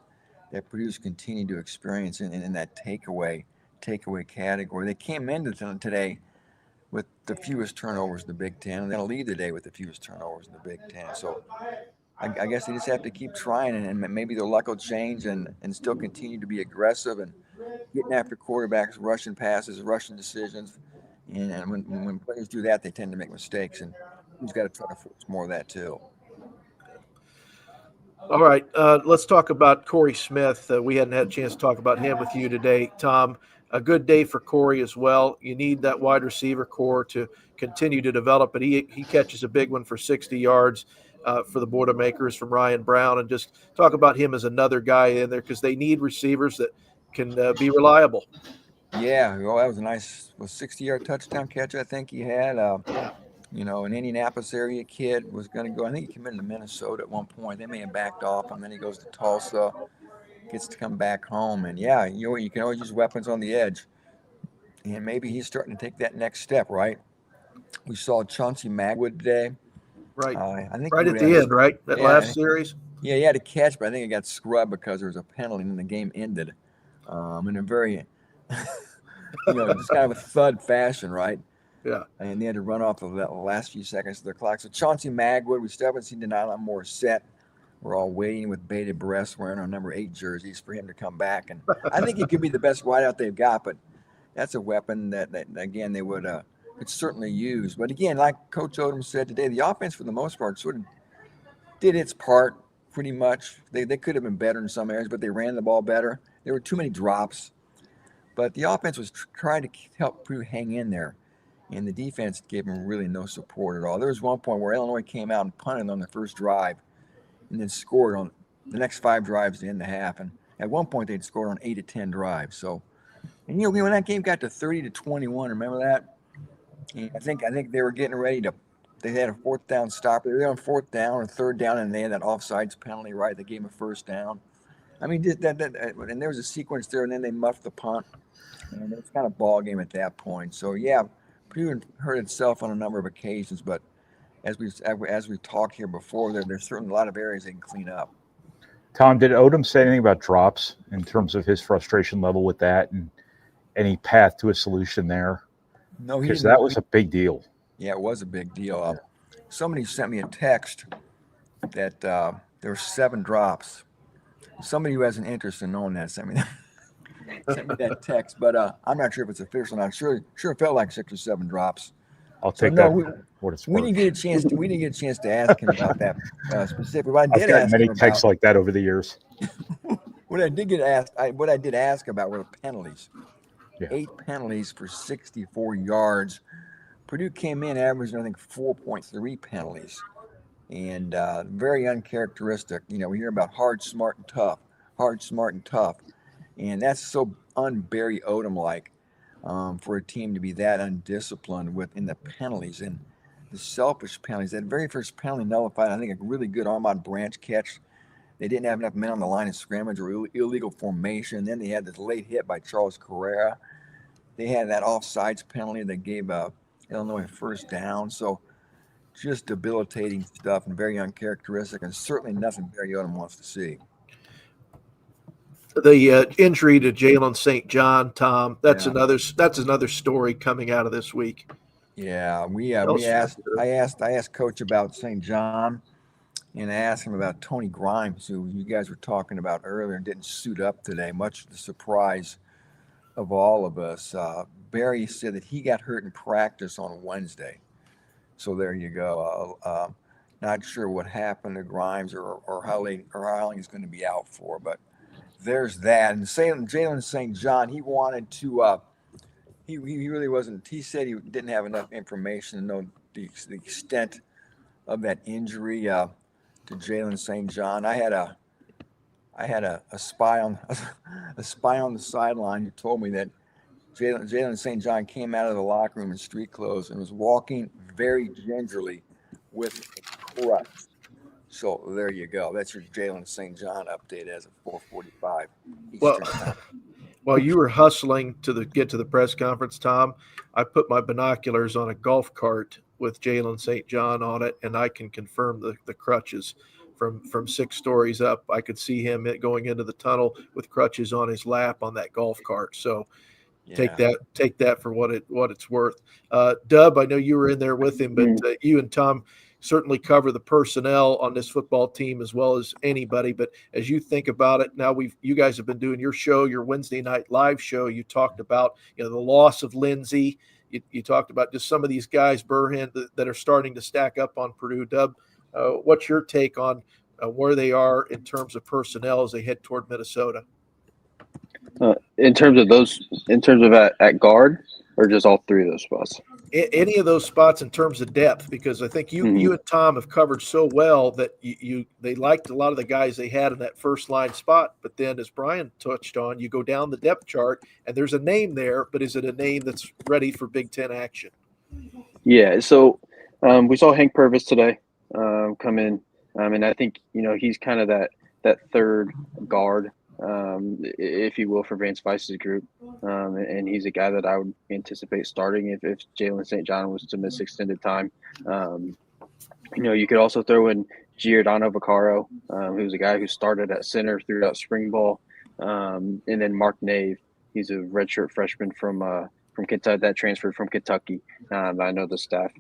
Speaker 5: Purdue's continued to experience in that takeaway category. They came into today with the fewest turnovers in the Big Ten, and they're going to leave the day with the fewest turnovers in the Big Ten. So I guess they just have to keep trying, and maybe their luck will change and still continue to be aggressive and getting after quarterbacks, rushing passes, rushing decisions. And when players do that, they tend to make mistakes, and he's got to try to force more of that too.
Speaker 2: All right, let's talk about Corey Smith. We hadn't had a chance to talk about him with you today, Tom. A good day for Corey as well. You need that wide receiver core to continue to develop, but he catches a big one for 60 yards for the Boilermakers from Ryan Brown. And just talk about him as another guy in there because they need receivers that can be reliable.
Speaker 5: Yeah, well, that was a nice 60-yard touchdown catch I think he had. An Indianapolis area kid was going to go. I think he committed to Minnesota at one point. They may have backed off, and then he goes to Tulsa, gets to come back home. And, yeah, you can always use weapons on the edge. And maybe he's starting to take that next step, right? We saw Chauncey Magwood today.
Speaker 2: Right.
Speaker 5: I think
Speaker 2: right at the end, right? That last series?
Speaker 5: Yeah, he had a catch, but I think it got scrubbed because there was a penalty and the game ended in a very, just kind of a thud fashion, right?
Speaker 2: Yeah.
Speaker 5: And they had to run off of the last few seconds of their clock. So Chauncey Magwood, we still haven't seen Denila Morissette. We're all waiting with bated breath wearing our number 8 jerseys for him to come back. And I think he could be the best wideout they've got, but that's a weapon that again, they would could certainly use. But again, like Coach Odom said today, the offense for the most part sort of did its part pretty much. They could have been better in some areas, but they ran the ball better. There were too many drops. But the offense was trying to help Purdue hang in there. And the defense gave them really no support at all. There was one point where Illinois came out and punted on the first drive and then scored on the next 5 drives to end the half. And at one point, they'd scored on 8 of 10 drives. So And when that game got to 30-21, remember that? And I think they were getting ready to. They had a fourth down stop. They were on fourth down or third down, and they had that offsides penalty, right? They gave him a first down. I mean, and there was a sequence there, and then they muffed the punt, and it's kind of ball game at that point. So yeah, Purdue hurt itself on a number of occasions, but as we talked here before, there's certainly a lot of areas they can clean up.
Speaker 3: Tom, did Odom say anything about drops in terms of his frustration level with that and any path to a solution there?
Speaker 5: No,
Speaker 3: because that was a big deal.
Speaker 5: Yeah, it was a big deal. Somebody sent me a text that there were 7 drops. Somebody who has an interest in knowing that sent me that text, but I'm not sure if it's official. I'm sure it felt like 6 or 7 drops.
Speaker 3: I'll take that. What it's worth.
Speaker 5: We didn't get a chance to ask him about that specifically. I've
Speaker 3: gotten many texts like that over the years.
Speaker 5: What I did ask about were the penalties.
Speaker 3: Yeah.
Speaker 5: 8 penalties for 64 yards. Purdue came in averaging, I think, 4.3 penalties, and very uncharacteristic. We hear about hard, smart, and tough, and that's so un-Barry Odom-like for a team to be that undisciplined within the penalties and the selfish penalties. That very first penalty nullified, I think, a really good Armand Branch catch. They didn't have enough men on the line of scrimmage or illegal formation. Then they had this late hit by Charles Carrera. They had that offsides penalty that gave Illinois a first down. So just debilitating stuff and very uncharacteristic, and certainly nothing Barry Odom wants to see.
Speaker 2: The injury to Jellison St. John, Tom, that's another story coming out of this week.
Speaker 5: Yeah, I asked Coach about St. John, and I asked him about Tony Grimes, who you guys were talking about earlier and didn't suit up today, much to the surprise of all of us. Barry said that he got hurt in practice on Wednesday. So there you go. Not sure what happened to Grimes or how long he's going to be out for, but there's that. And Jellison St. John, he wanted to he really wasn't. He said he didn't have enough information to know the extent of that injury to Jellison St. John. I had a spy on the sideline who told me that Jellison St. John came out of the locker room in street clothes and was walking very gingerly with a crutch. So there you go. That's your Jellison St. John update as of 4:45.
Speaker 2: While you were hustling to get to the press conference, Tom, I put my binoculars on a golf cart with Jellison St. John on it, and I can confirm the crutches from 6 stories up. I could see him going into the tunnel with crutches on his lap on that golf cart. So take that for what it's worth. Dub, I know you were in there with him, but you and Tom certainly cover the personnel on this football team as well as anybody. But as you think about it now, you guys have been doing your show, your Wednesday night live show. You talked about the loss of Lindsey. You talked about just some of these guys, Burhan, that are starting to stack up on Purdue. Dub, what's your take on where they are in terms of personnel as they head toward Minnesota?
Speaker 4: In terms of at guard, or just all 3 of those spots?
Speaker 2: Any of those spots in terms of depth, because I think you and Tom have covered so well that they liked a lot of the guys they had in that first line spot. But then, as Brian touched on, you go down the depth chart and there's a name there, but is it a name that's ready for Big Ten action?
Speaker 4: Yeah. So we saw Hank Purvis today come in, and I think he's kind of that third guard, if you will, for Vance Weiss's group. And he's a guy that I would anticipate starting if Jellison St. John was to miss extended time. You could also throw in Giordano Vaccaro, who's a guy who started at center throughout spring ball. And then Mark Nave, he's a redshirt freshman from Kentucky that transferred from Kentucky. I know the staff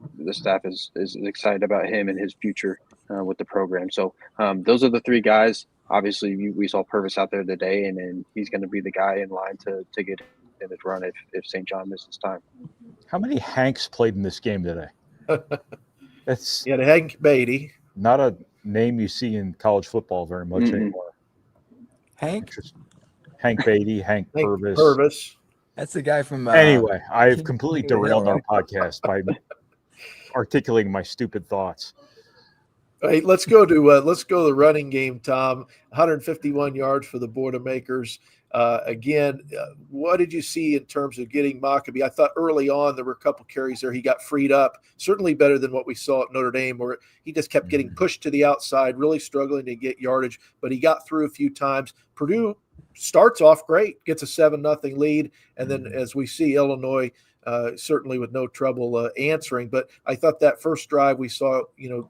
Speaker 4: is excited about him and his future with the program. So those are the 3 guys. Obviously, we saw Purvis out there today, and he's going to be the guy in line to get in his run if St. John misses time.
Speaker 3: How many Hanks played in this game today? That's
Speaker 2: the Hank Beatty.
Speaker 3: Not a name you see in college football very much anymore.
Speaker 5: Hank
Speaker 3: Beatty, Hank
Speaker 2: Purvis.
Speaker 5: That's the guy from.
Speaker 3: Anyway, I've completely derailed our podcast by articulating my stupid thoughts.
Speaker 2: Hey, let's go to the running game, Tom. 151 yards for the Boilermakers. Again, what did you see in terms of getting Mockabee? I thought early on there were a couple carries there. He got freed up, certainly better than what we saw at Notre Dame, where he just kept getting pushed to the outside, really struggling to get yardage, but he got through a few times. Purdue starts off great, gets a 7-0 lead, and then as we see, Illinois certainly with no trouble answering. But I thought that first drive we saw,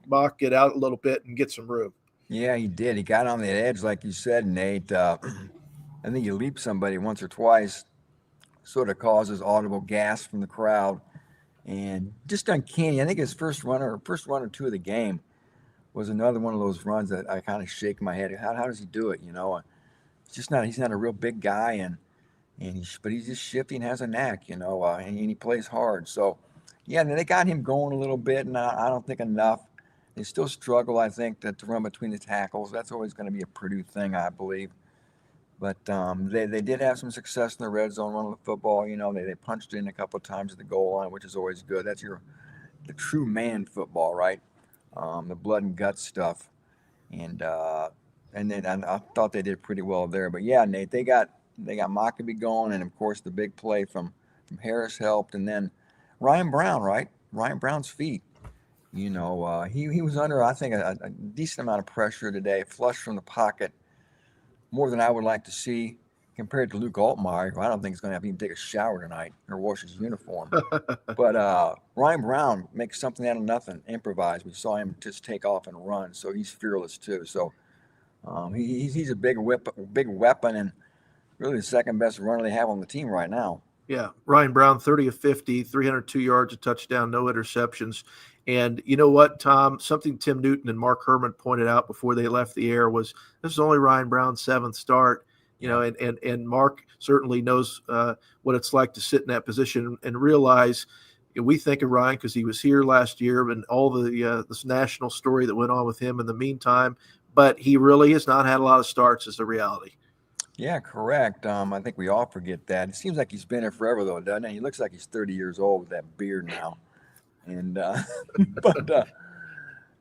Speaker 2: Mock get out a little bit and get some room.
Speaker 5: Yeah, he did. He got on the edge, like you said, Nate. I think you leap somebody once or twice, sort of causes audible gasp from the crowd, and just uncanny. I think his first run or two of the game was another one of those runs that I kind of shake my head. How does he do it? It's just not. He's not a real big guy, but he's just shifty and has a knack. And he plays hard. So, yeah, they got him going a little bit, and I don't think enough. They still struggle, I think, to run between the tackles. That's always going to be a Purdue thing, I believe. But they did have some success in the red zone running the football. They punched in a couple of times at the goal line, which is always good. That's the true man football, right? The blood and guts stuff. And I thought they did pretty well there. But yeah, Nate, they got Mockabee going, and of course the big play from Harris helped, and then Ryan Brown, right? Ryan Brown's feet. He was under, I think, a decent amount of pressure today, flush from the pocket. More than I would like to see compared to Luke Altmaier, who I don't think is going to have to even take a shower tonight or wash his uniform. But Ryan Brown makes something out of nothing, improvise. We saw him just take off and run, so he's fearless too. So he's a big weapon, and really the second best runner they have on the team right now.
Speaker 2: Yeah, Ryan Brown, 30 of 50, 302 yards, a touchdown, no interceptions. And you know what, Tom? Something Tim Newton and Mark Herman pointed out before they left the air was this is only Ryan Brown's 7th start. And Mark certainly knows what it's like to sit in that position and realize we think of Ryan because he was here last year and all the this national story that went on with him in the meantime. But he really has not had a lot of starts, is the reality.
Speaker 5: Yeah, correct. I think we all forget that. It seems like he's been here forever, though, doesn't it? He looks like he's 30 years old with that beard now. And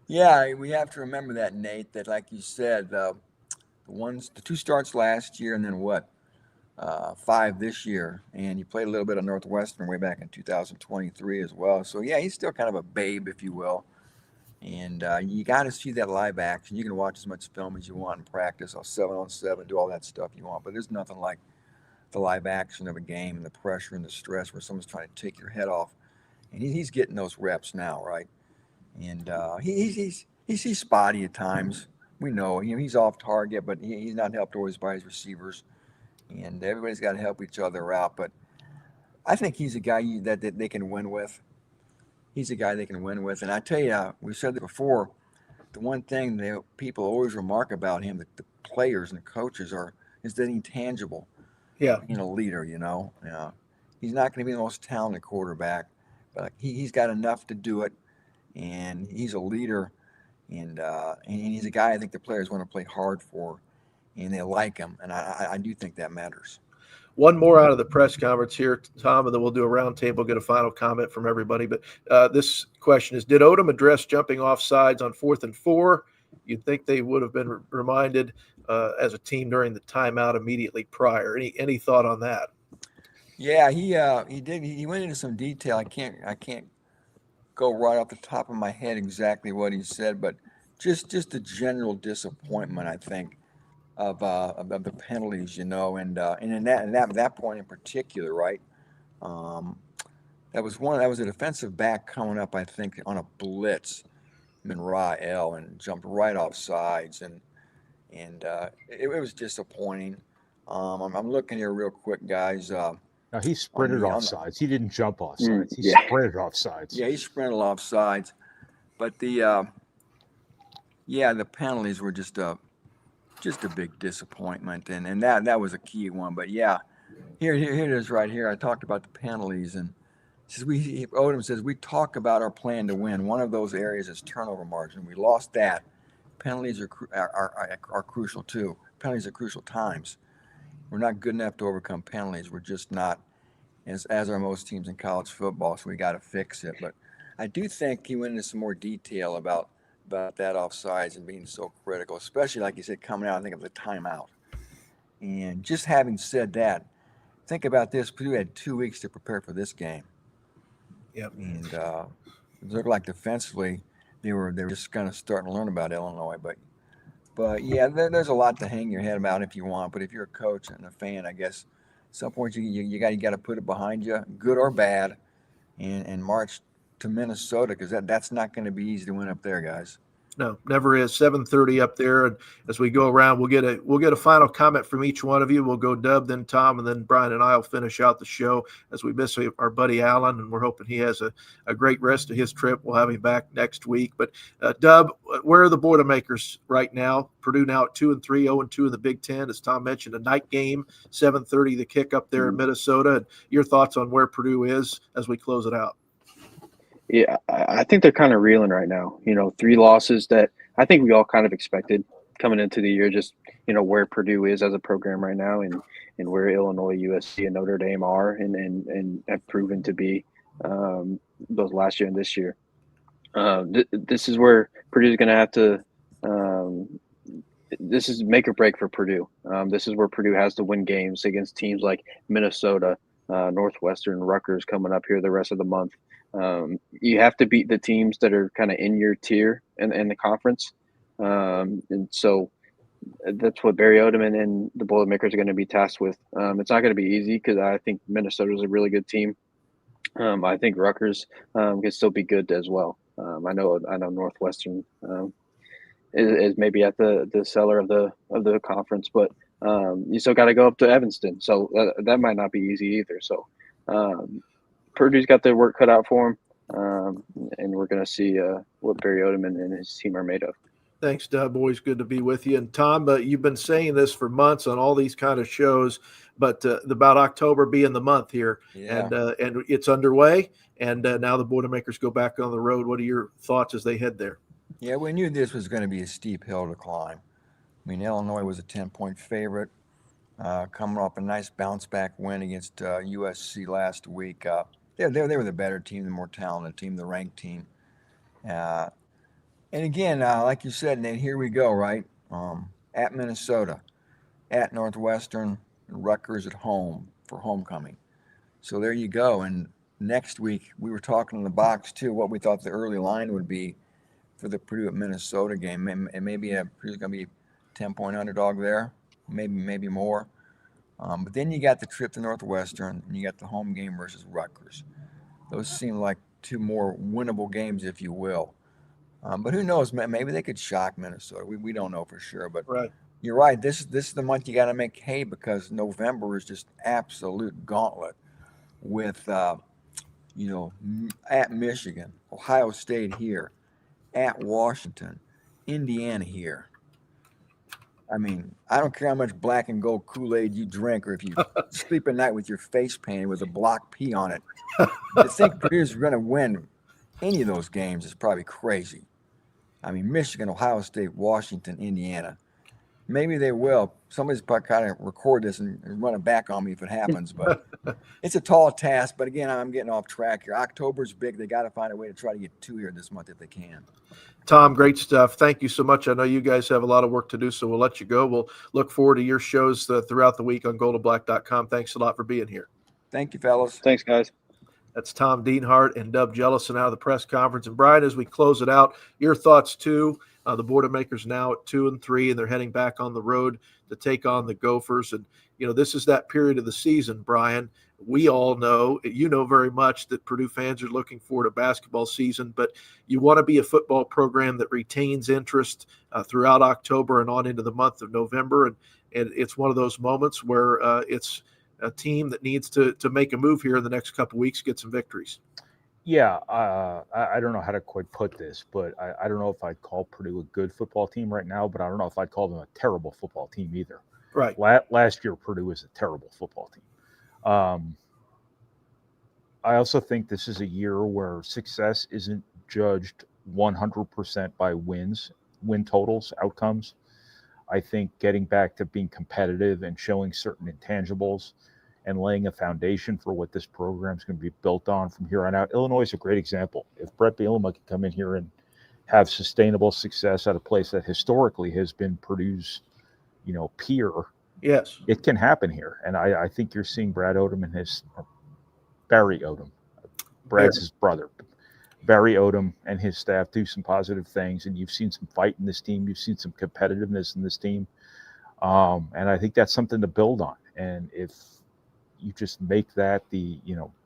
Speaker 5: yeah, we have to remember that, Nate, that like you said, the 2 starts last year and then 5 this year. And he played a little bit of Northwestern way back in 2023 as well. So, yeah, he's still kind of a babe, if you will. And you got to see that live action. You can watch as much film as you want in practice, 7-on-7, do all that stuff you want. But there's nothing like the live action of a game and the pressure and the stress where someone's trying to take your head off. And he's getting those reps now, right? And he's spotty at times. We know, he's off target, but he's not helped always by his receivers. And everybody's got to help each other out. But I think he's a guy that they can win with. He's a guy they can win with. And I tell you, we've said it before, the one thing that people always remark about him, that the players and the coaches is that intangible.
Speaker 2: Yeah.
Speaker 5: Being a leader, Yeah. He's not going to be the most talented quarterback, but he's got enough to do it. And he's a leader. And he's a guy I think the players want to play hard for, and they like him. And I do think that matters.
Speaker 2: One more out of the press conference here, Tom, and then we'll do a roundtable, get a final comment from everybody. But this question is, did Odom address jumping off sides on 4th and 4? You'd think they would have been reminded as a team during the timeout immediately prior. Any thought on that?
Speaker 5: Yeah, he did. He went into some detail. I can't go right off the top of my head exactly what he said, but just a general disappointment, I think, of the penalties, and in that point in particular, right? That was a defensive back coming up, I think, on a blitz, Monroe, and jumped right off sides, and it was disappointing. I'm looking here real quick, guys.
Speaker 3: No, he sprinted off sides. He didn't jump off sides. He sprinted off sides.
Speaker 5: Yeah, he sprinted off sides, but the penalties were just a big disappointment, and that was a key one. But yeah, here it is right here. I talked about the penalties, and Odom says we talk about our plan to win. One of those areas is turnover margin. We lost that. Penalties are crucial too. Penalties are crucial times. We're not good enough to overcome penalties. We're just not, as are most teams in college football. So we got to fix it. But I do think he went into some more detail about that offsides and being so critical, especially like you said, coming out, I think, of the timeout. And just having said that, think about this: Purdue had 2 weeks to prepare for this game.
Speaker 2: Yep.
Speaker 5: And it looked like defensively they were just kind of starting to learn about Illinois. But yeah, there's a lot to hang your head about if you want. But if you're a coach and a fan, I guess at some point you got to put it behind you, good or bad, and march to Minnesota, because that's not going to be easy to win up there, guys.
Speaker 2: No, never is. 7:30 up there, and as we go around, we'll get a final comment from each one of you. We'll go Dub, then Tom, and then Brian and I will finish out the show as we miss our buddy Alan, and we're hoping he has a great rest of his trip. We'll have him back next week. But Dub, where are the Boilermakers right now? Purdue now at 2-3, 0-2 in the Big Ten. As Tom mentioned, a night game, 7:30 the kick up there in Minnesota. And your thoughts on where Purdue is as we close it out?
Speaker 4: Yeah, I think they're kind of reeling right now. 3 losses that I think we all kind of expected coming into the year, just, where Purdue is as a program right now and where Illinois, USC, and Notre Dame are and have proven to be both last year and this year. This is where Purdue is going to have to this is make or break for Purdue. This is where Purdue has to win games against teams like Minnesota, Northwestern, Rutgers coming up here the rest of the month. You have to beat the teams that are kind of in your tier in the conference. And so that's what Barry Odom and the Boilermakers are going to be tasked with. It's not going to be easy because I think Minnesota is a really good team. I think Rutgers can still be good as well. I know Northwestern is maybe at the cellar of the conference, but you still got to go up to Evanston. So that might not be easy either. So Purdue's got their work cut out for them, and we're going to see what Barry Odom and his team are made of.
Speaker 2: Thanks, Dub. Always good to be with you. And Tom, you've been saying this for months on all these kind of shows, but about October being the month here, and it's underway. And now the Boilermakers go back on the road. What are your thoughts as they head there?
Speaker 5: Yeah, we knew this was going to be a steep hill to climb. I mean, Illinois was a 10-point favorite, coming off a nice bounce-back win against USC last week. They were the better team, the more talented team, the ranked team. And again, like you said, Nate, here we go, right? At Minnesota, at Northwestern, Rutgers at home for homecoming. So there you go. And next week, we were talking in the box, too, what we thought the early line would be for the Purdue at Minnesota game. And maybe Purdue's going to be a 10-point underdog there, maybe more. But then you got the trip to Northwestern, and you got the home game versus Rutgers. Those seem like 2 more winnable games, if you will. But who knows? Maybe they could shock Minnesota. We don't know for sure. But
Speaker 2: right.
Speaker 5: You're right. This is the month you got to make hay, because November is just absolute gauntlet with, at Michigan, Ohio State here, at Washington, Indiana here. I mean, I don't care how much black and gold Kool-Aid you drink, or if you sleep at night with your face painted with a block P on it. To think Purdue's going to win any of those games is probably crazy. I mean, Michigan, Ohio State, Washington, Indiana. Maybe they will. Somebody's probably kind of record this and run it back on me if it happens. But it's a tall task. But again, I'm getting off track here. October's big. They got to find a way to try to get 2 here this month if they can.
Speaker 2: Tom, great stuff. Thank you so much. I know you guys have a lot of work to do, so we'll let you go. We'll look forward to your shows throughout the week on goldandblack.com. Thanks a lot for being here.
Speaker 5: Thank you, fellas.
Speaker 4: Thanks, guys.
Speaker 2: That's Tom Dienhart and Dub Jellison out of the press conference. And Brian, as we close it out, your thoughts too. The Boilermakers now at 2-3, and they're heading back on the road to take on the Gophers. And, this is that period of the season, Brian. We all know, very much that Purdue fans are looking forward to basketball season, but you want to be a football program that retains interest throughout October and on into the month of November. And it's one of those moments where it's a team that needs to make a move here in the next couple of weeks, get some victories.
Speaker 3: Yeah, I don't know how to quite put this, but I don't know if I'd call Purdue a good football team right now, but I don't know if I'd call them a terrible football team either.
Speaker 2: Right.
Speaker 3: Last year, Purdue was a terrible football team. I also think this is a year where success isn't judged 100% by win totals, outcomes. I think getting back to being competitive and showing certain intangibles and laying a foundation for what this program is going to be built on from here on out. Illinois is a great example. If Brett Bielema can come in here and have sustainable success at a place that historically has been Purdue's, peer
Speaker 2: Yes.
Speaker 3: It can happen here. And I think you're seeing Barry Odom. Brad's his brother. Barry Odom and his staff do some positive things, and you've seen some fight in this team. You've seen some competitiveness in this team. And I think that's something to build on. And if you just make that the,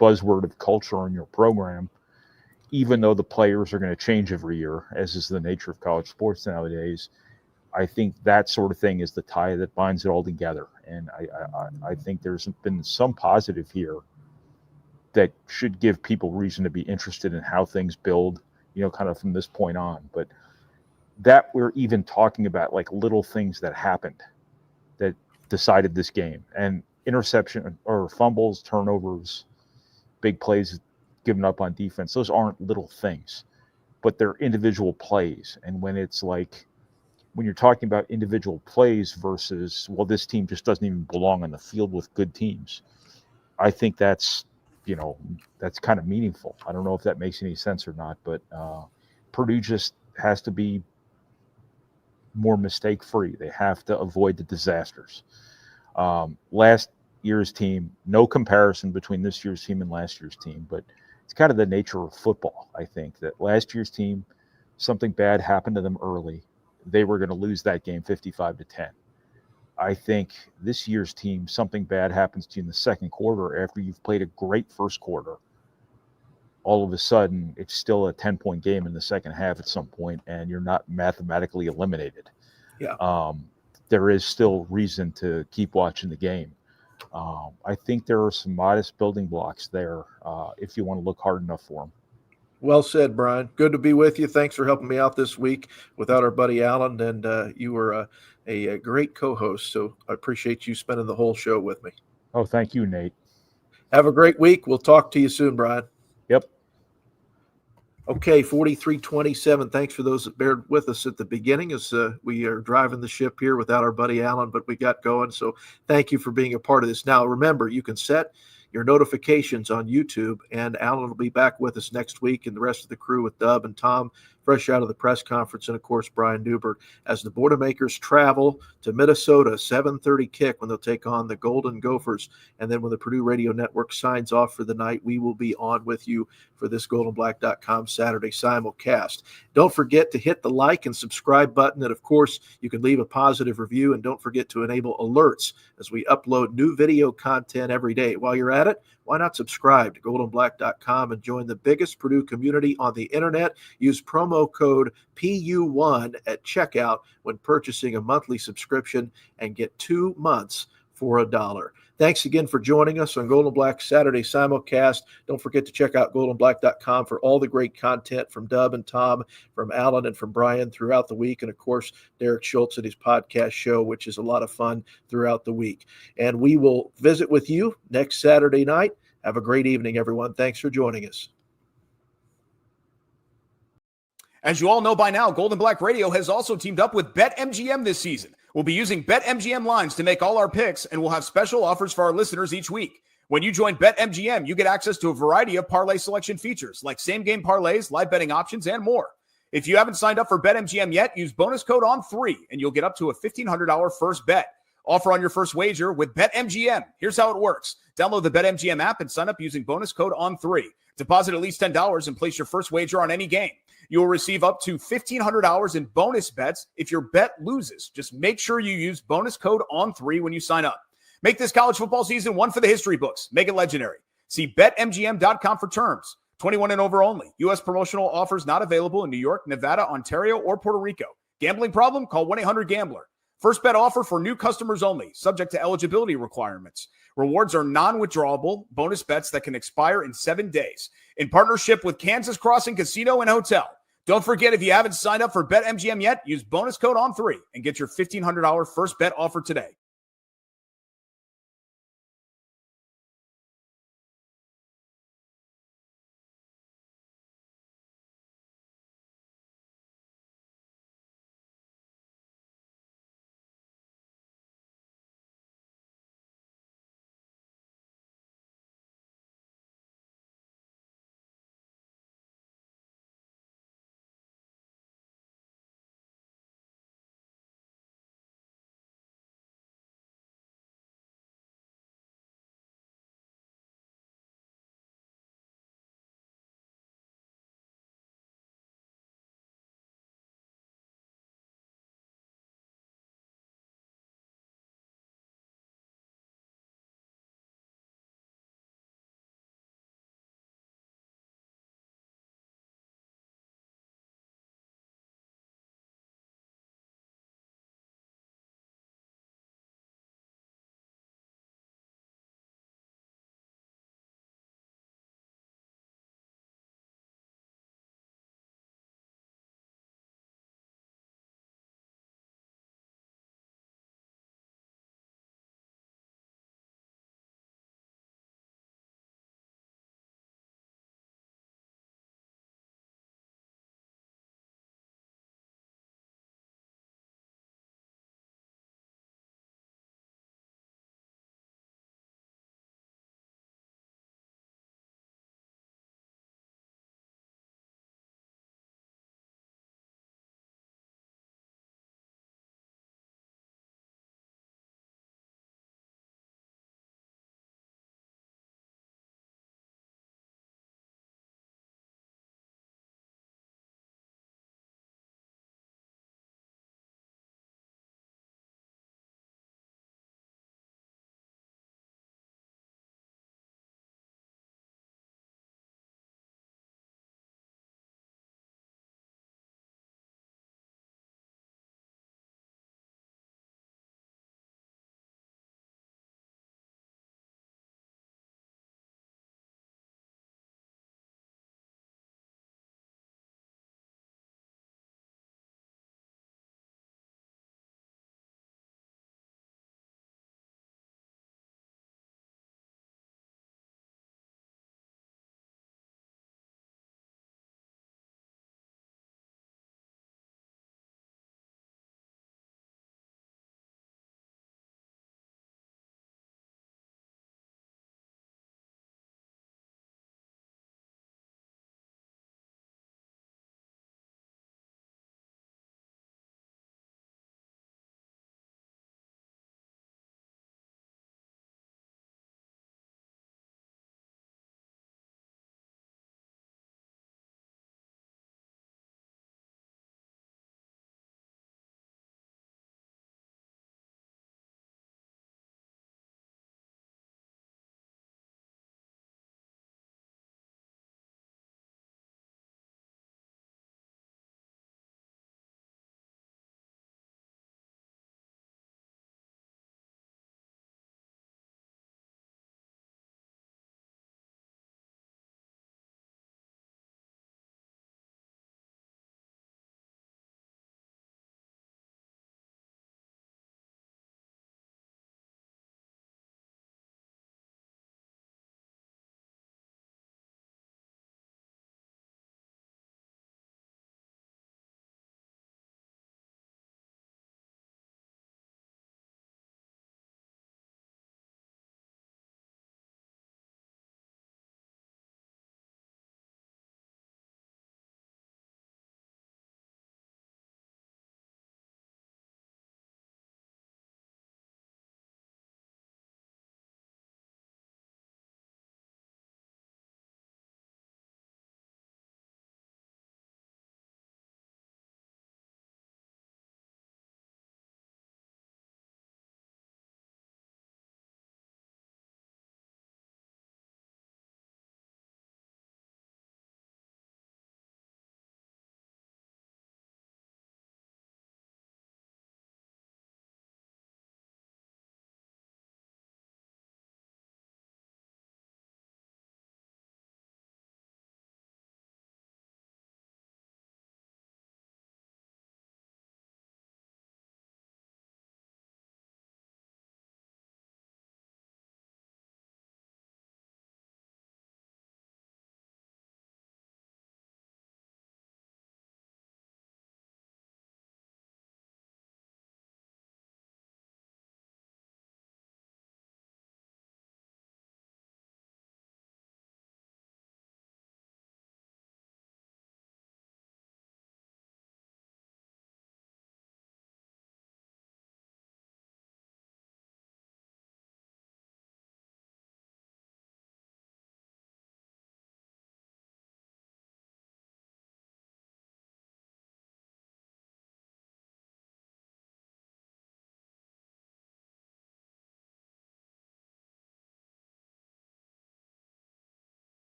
Speaker 3: buzzword of culture in your program, even though the players are going to change every year, as is the nature of college sports nowadays, I think that sort of thing is the tie that binds it all together. And I think there's been some positive here that should give people reason to be interested in how things build, kind of from this point on. But that we're even talking about like little things that happened that decided this game, and interception or fumbles, turnovers, big plays given up on defense. Those aren't little things, but they're individual plays. And when it's like, when you're talking about individual plays versus, well, this team just doesn't even belong on the field with good teams, I think that's kind of meaningful. I don't know if that makes any sense or not, but Purdue just has to be more mistake-free. They have to avoid the disasters. Last year's team, no comparison between this year's team and last year's team, but it's kind of the nature of football. I think that last year's team, something bad happened to them early. They were going to lose that game 55-10. I think this year's team, something bad happens to you in the second quarter after you've played a great first quarter. All of a sudden, it's still a 10-point game in the second half at some point, and you're not mathematically eliminated.
Speaker 2: Yeah.
Speaker 3: There is still reason to keep watching the game. I think there are some modest building blocks there if you want to look hard enough for them.
Speaker 2: Well said, Brian. Good to be with you. Thanks for helping me out this week without our buddy Alan, and you were a great co-host, so I appreciate you spending the whole show with me.
Speaker 3: Oh, thank you, Nate.
Speaker 2: Have a great week. We'll talk to you soon, Brian.
Speaker 3: Yep.
Speaker 2: Okay, 43-27. Thanks for those that bared with us at the beginning as we are driving the ship here without our buddy Alan, but we got going. So thank you for being a part of this. Now, remember, you can set your notifications on YouTube, and Alan will be back with us next week, and the rest of the crew with Dub and Tom, fresh out of the press conference, and of course Brian Neubert, as the Boilermakers travel to Minnesota, 7:30 kick when they'll take on the Golden Gophers. And then when the Purdue Radio Network signs off for the night, we will be on with you for this goldenblack.com Saturday simulcast. Don't forget to hit the like and subscribe button, and of course you can leave a positive review, and don't forget to enable alerts as we upload new video content every day. While you're at it, why not subscribe to goldenblack.com and join the biggest Purdue community on the internet? Use promo code PU1 at checkout when purchasing a monthly subscription and get 2 months for $1. Thanks again for joining us on Golden Black Saturday Simulcast. Don't forget to check out goldenblack.com for all the great content from Dub and Tom, from Alan and from Brian throughout the week. And of course, Derek Schultz and his podcast show, which is a lot of fun throughout the week. And we will visit with you next Saturday night. Have a great evening, everyone. Thanks for joining us.
Speaker 1: As you all know by now, Golden Black Radio has also teamed up with BetMGM this season. We'll be using BetMGM lines to make all our picks, and we'll have special offers for our listeners each week. When you join BetMGM, you get access to a variety of parlay selection features like same-game parlays, live betting options, and more. If you haven't signed up for BetMGM yet, use bonus code ON3, and you'll get up to a $1,500 first bet. Offer on your first wager with BetMGM. Here's how it works. Download the BetMGM app and sign up using bonus code ON3. Deposit at least $10 and place your first wager on any game. You will receive up to $1,500 in bonus bets if your bet loses. Just make sure you use bonus code ON3 when you sign up. Make this college football season one for the history books. Make it legendary. See BetMGM.com for terms. 21 and over only. U.S. promotional offers not available in New York, Nevada, Ontario, or Puerto Rico. Gambling problem? Call 1-800-GAMBLER. First bet offer for new customers only, subject to eligibility requirements. Rewards are non-withdrawable bonus bets that can expire in 7 days. In partnership with Kansas Crossing Casino and Hotel. Don't forget, if you haven't signed up for BetMGM yet, use bonus code ON3 and get your $1,500 first bet offer today.